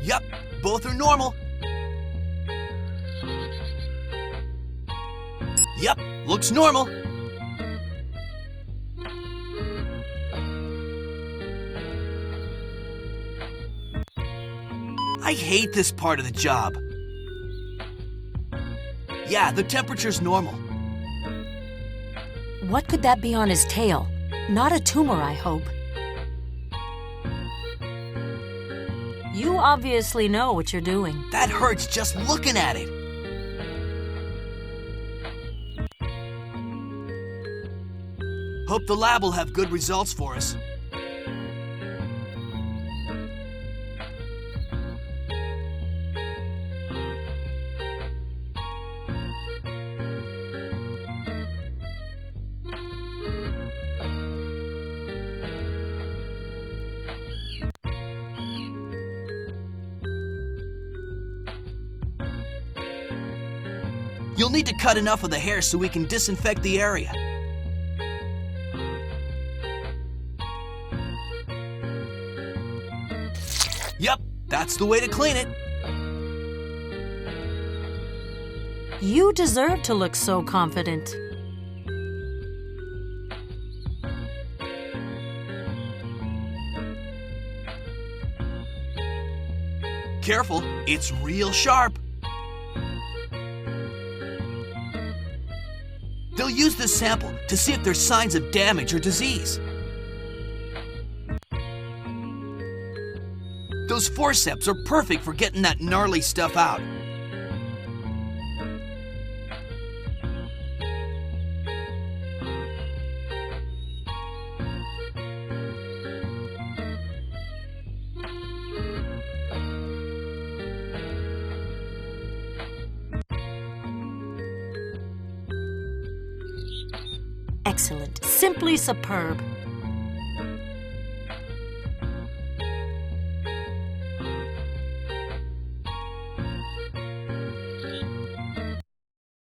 Yep, both are normal. Yep, looks normal. I hate this part of the job. Yeah, the temperature's normal. What could that be on his tail? Not a tumor, I hope. You obviously know what you're doing. That hurts just looking at it. Hope the lab will have good results for us. You'll need to cut enough of the hair so we can disinfect the area. Yep, that's the way to clean it. You deserve to look so confident. Careful, it's real sharp. They'll use this sample to see if there's signs of damage or disease. Those forceps are perfect for getting that gnarly stuff out. Excellent. Simply superb.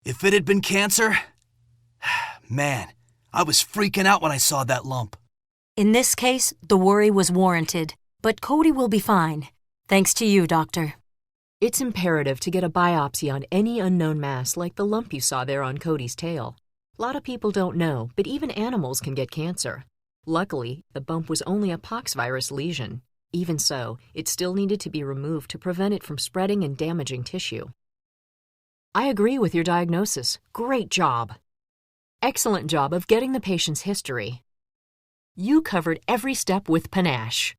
If it had been cancer, man, I was freaking out when I saw that lump. In this case, the worry was warranted, but Cody will be fine. Thanks to you, Doctor. It's imperative to get a biopsy on any unknown mass like the lump you saw there on Cody's tail. A lot of people don't know, but even animals can get cancer. Luckily, the bump was only a poxvirus lesion. Even so, it still needed to be removed to prevent it from spreading and damaging tissue. I agree with your diagnosis. Great job. Excellent job of getting the patient's history. You covered every step with panache.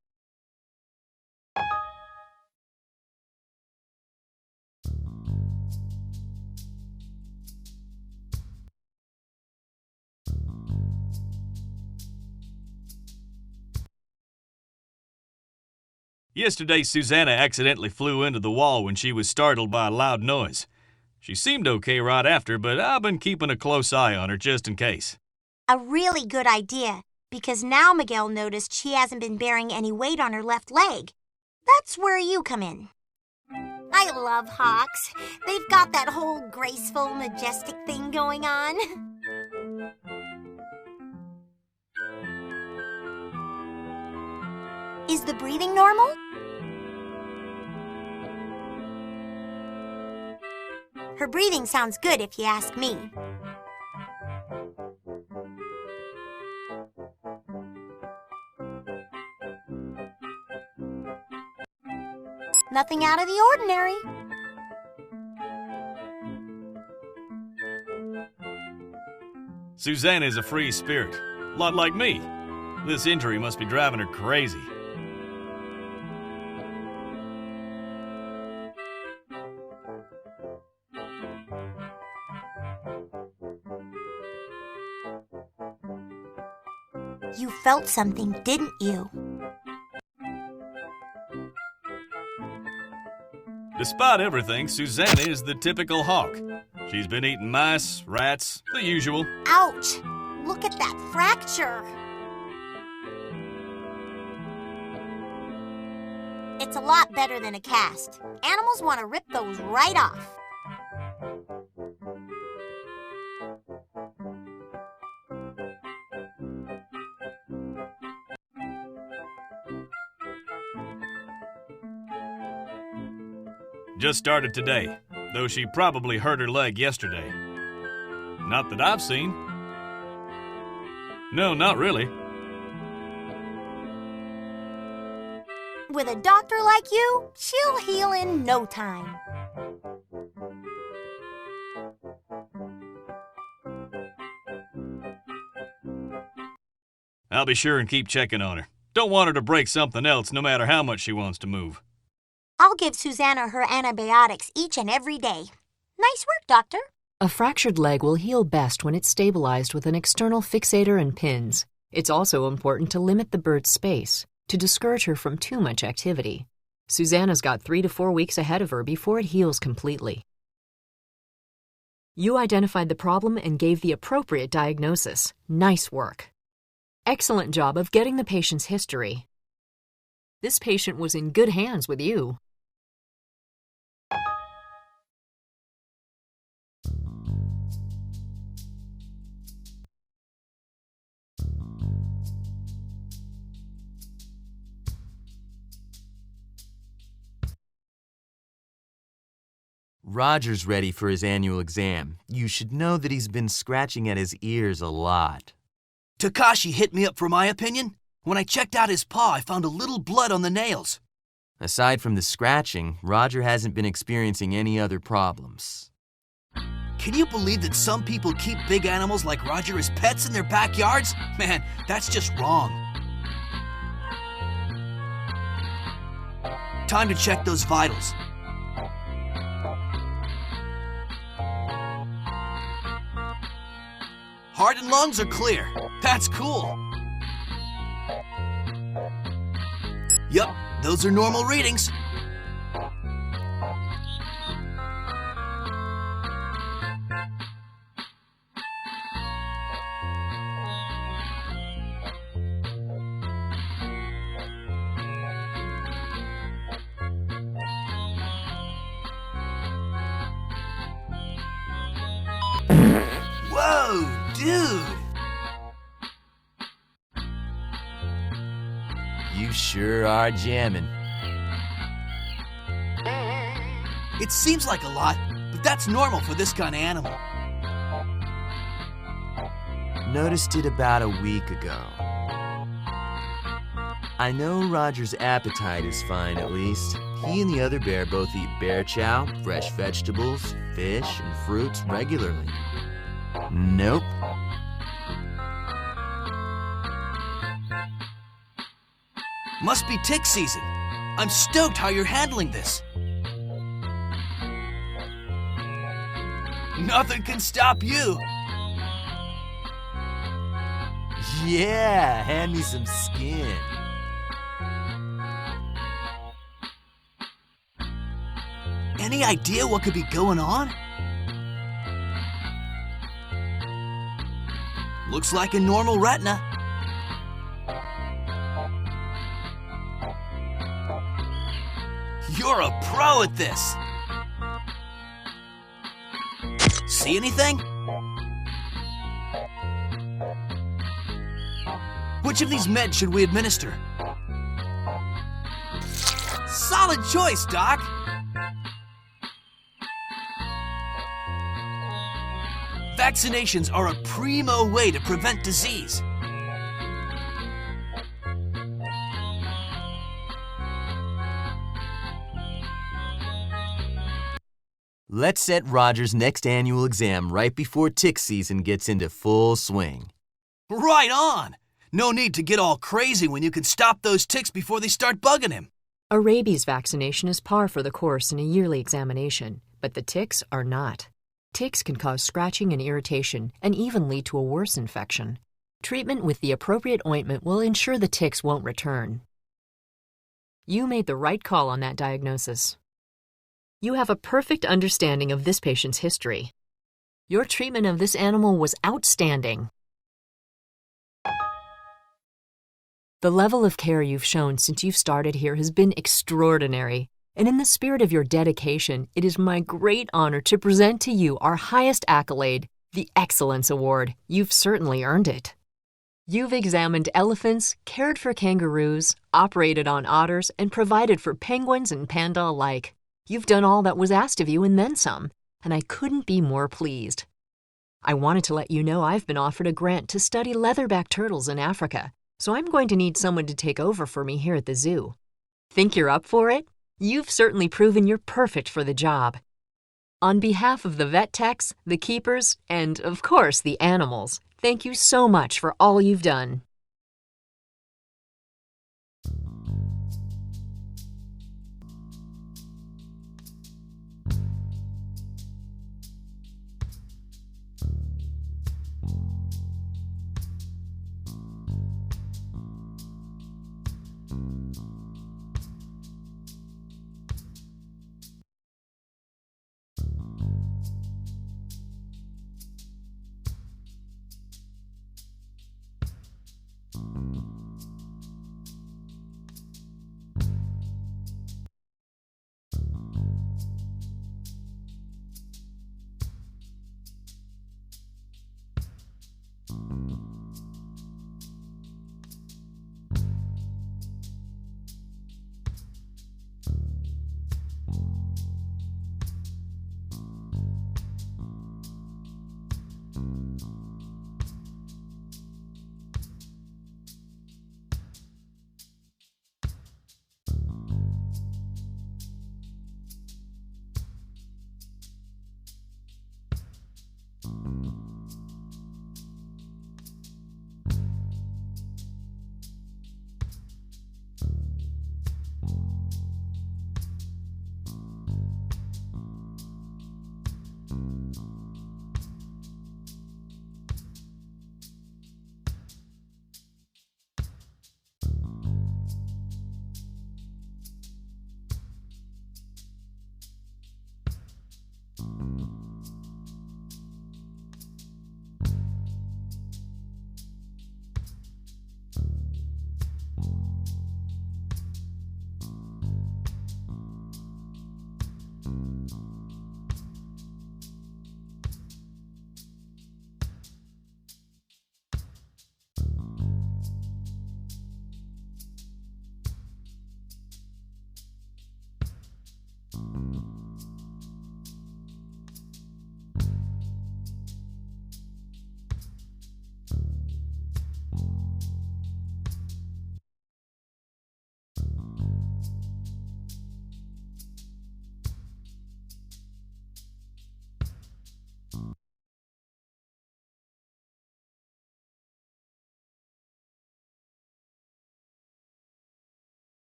Yesterday, Susanna accidentally flew into the wall when she was startled by a loud noise. She seemed okay right after, but I've been keeping a close eye on her just in case. A really good idea, because now Miguel noticed she hasn't been bearing any weight on her left leg. That's where you come in. I love hawks. They've got that whole graceful, majestic thing going on. Is the breathing normal? Her breathing sounds good if you ask me. Nothing out of the ordinary. Susanna is a free spirit, a lot like me. This injury must be driving her crazy. You felt something, didn't you? Despite everything, Susanna is the typical hawk. She's been eating mice, rats, the usual. Ouch! Look at that fracture! It's a lot better than a cast. Animals want to rip those right off. Just started today, though she probably hurt her leg yesterday. Not that I've seen. No, not really. With a doctor like you, she'll heal in no time. I'll be sure and keep checking on her. Don't want her to break something else, no matter how much she wants to move. I'll give Susanna her antibiotics each and every day. Nice work, Doctor. A fractured leg will heal best when it's stabilized with an external fixator and pins. It's also important to limit the bird's space, to discourage her from too much activity. Susanna's got 3 to 4 weeks ahead of her before it heals completely. You identified the problem and gave the appropriate diagnosis. Nice work. Excellent job of getting the patient's history. This patient was in good hands with you. Roger's ready for his annual exam. You should know that he's been scratching at his ears a lot. Takashi hit me up for my opinion. When I checked out his paw, I found a little blood on the nails. Aside from the scratching, Roger hasn't been experiencing any other problems. Can you believe that some people keep big animals like Roger as pets in their backyards? Man, that's just wrong. Time to check those vitals. Heart and lungs are clear. That's cool. Yup, those are normal readings. Whoa, dude! You sure are jamming. It seems like a lot, but that's normal for this kind of animal. Noticed it about a week ago. I know Roger's appetite is fine, at least. He and the other bear both eat bear chow, fresh vegetables, fish, and fruits regularly. Nope. Must be tick season. I'm stoked how you're handling this. Nothing can stop you. Yeah, hand me some skin. Any idea what could be going on? Looks like a normal retina. You're a pro at this. See anything? Which of these meds should we administer? Solid choice, Doc. Vaccinations are a primo way to prevent disease. Let's set Roger's next annual exam right before tick season gets into full swing. Right on! No need to get all crazy when you can stop those ticks before they start bugging him. A rabies vaccination is par for the course in a yearly examination, but the ticks are not. Ticks can cause scratching and irritation and even lead to a worse infection. Treatment with the appropriate ointment will ensure the ticks won't return. You made the right call on that diagnosis. You have a perfect understanding of this patient's history. Your treatment of this animal was outstanding. The level of care you've shown since you've started here has been extraordinary. And in the spirit of your dedication, it is my great honor to present to you our highest accolade, the Excellence Award. You've certainly earned it. You've examined elephants, cared for kangaroos, operated on otters, and provided for penguins and panda alike. You've done all that was asked of you and then some, and I couldn't be more pleased. I wanted to let you know I've been offered a grant to study leatherback turtles in Africa, so I'm going to need someone to take over for me here at the zoo. Think you're up for it? You've certainly proven you're perfect for the job. On behalf of the vet techs, the keepers, and, of course, the animals, thank you so much for all you've done.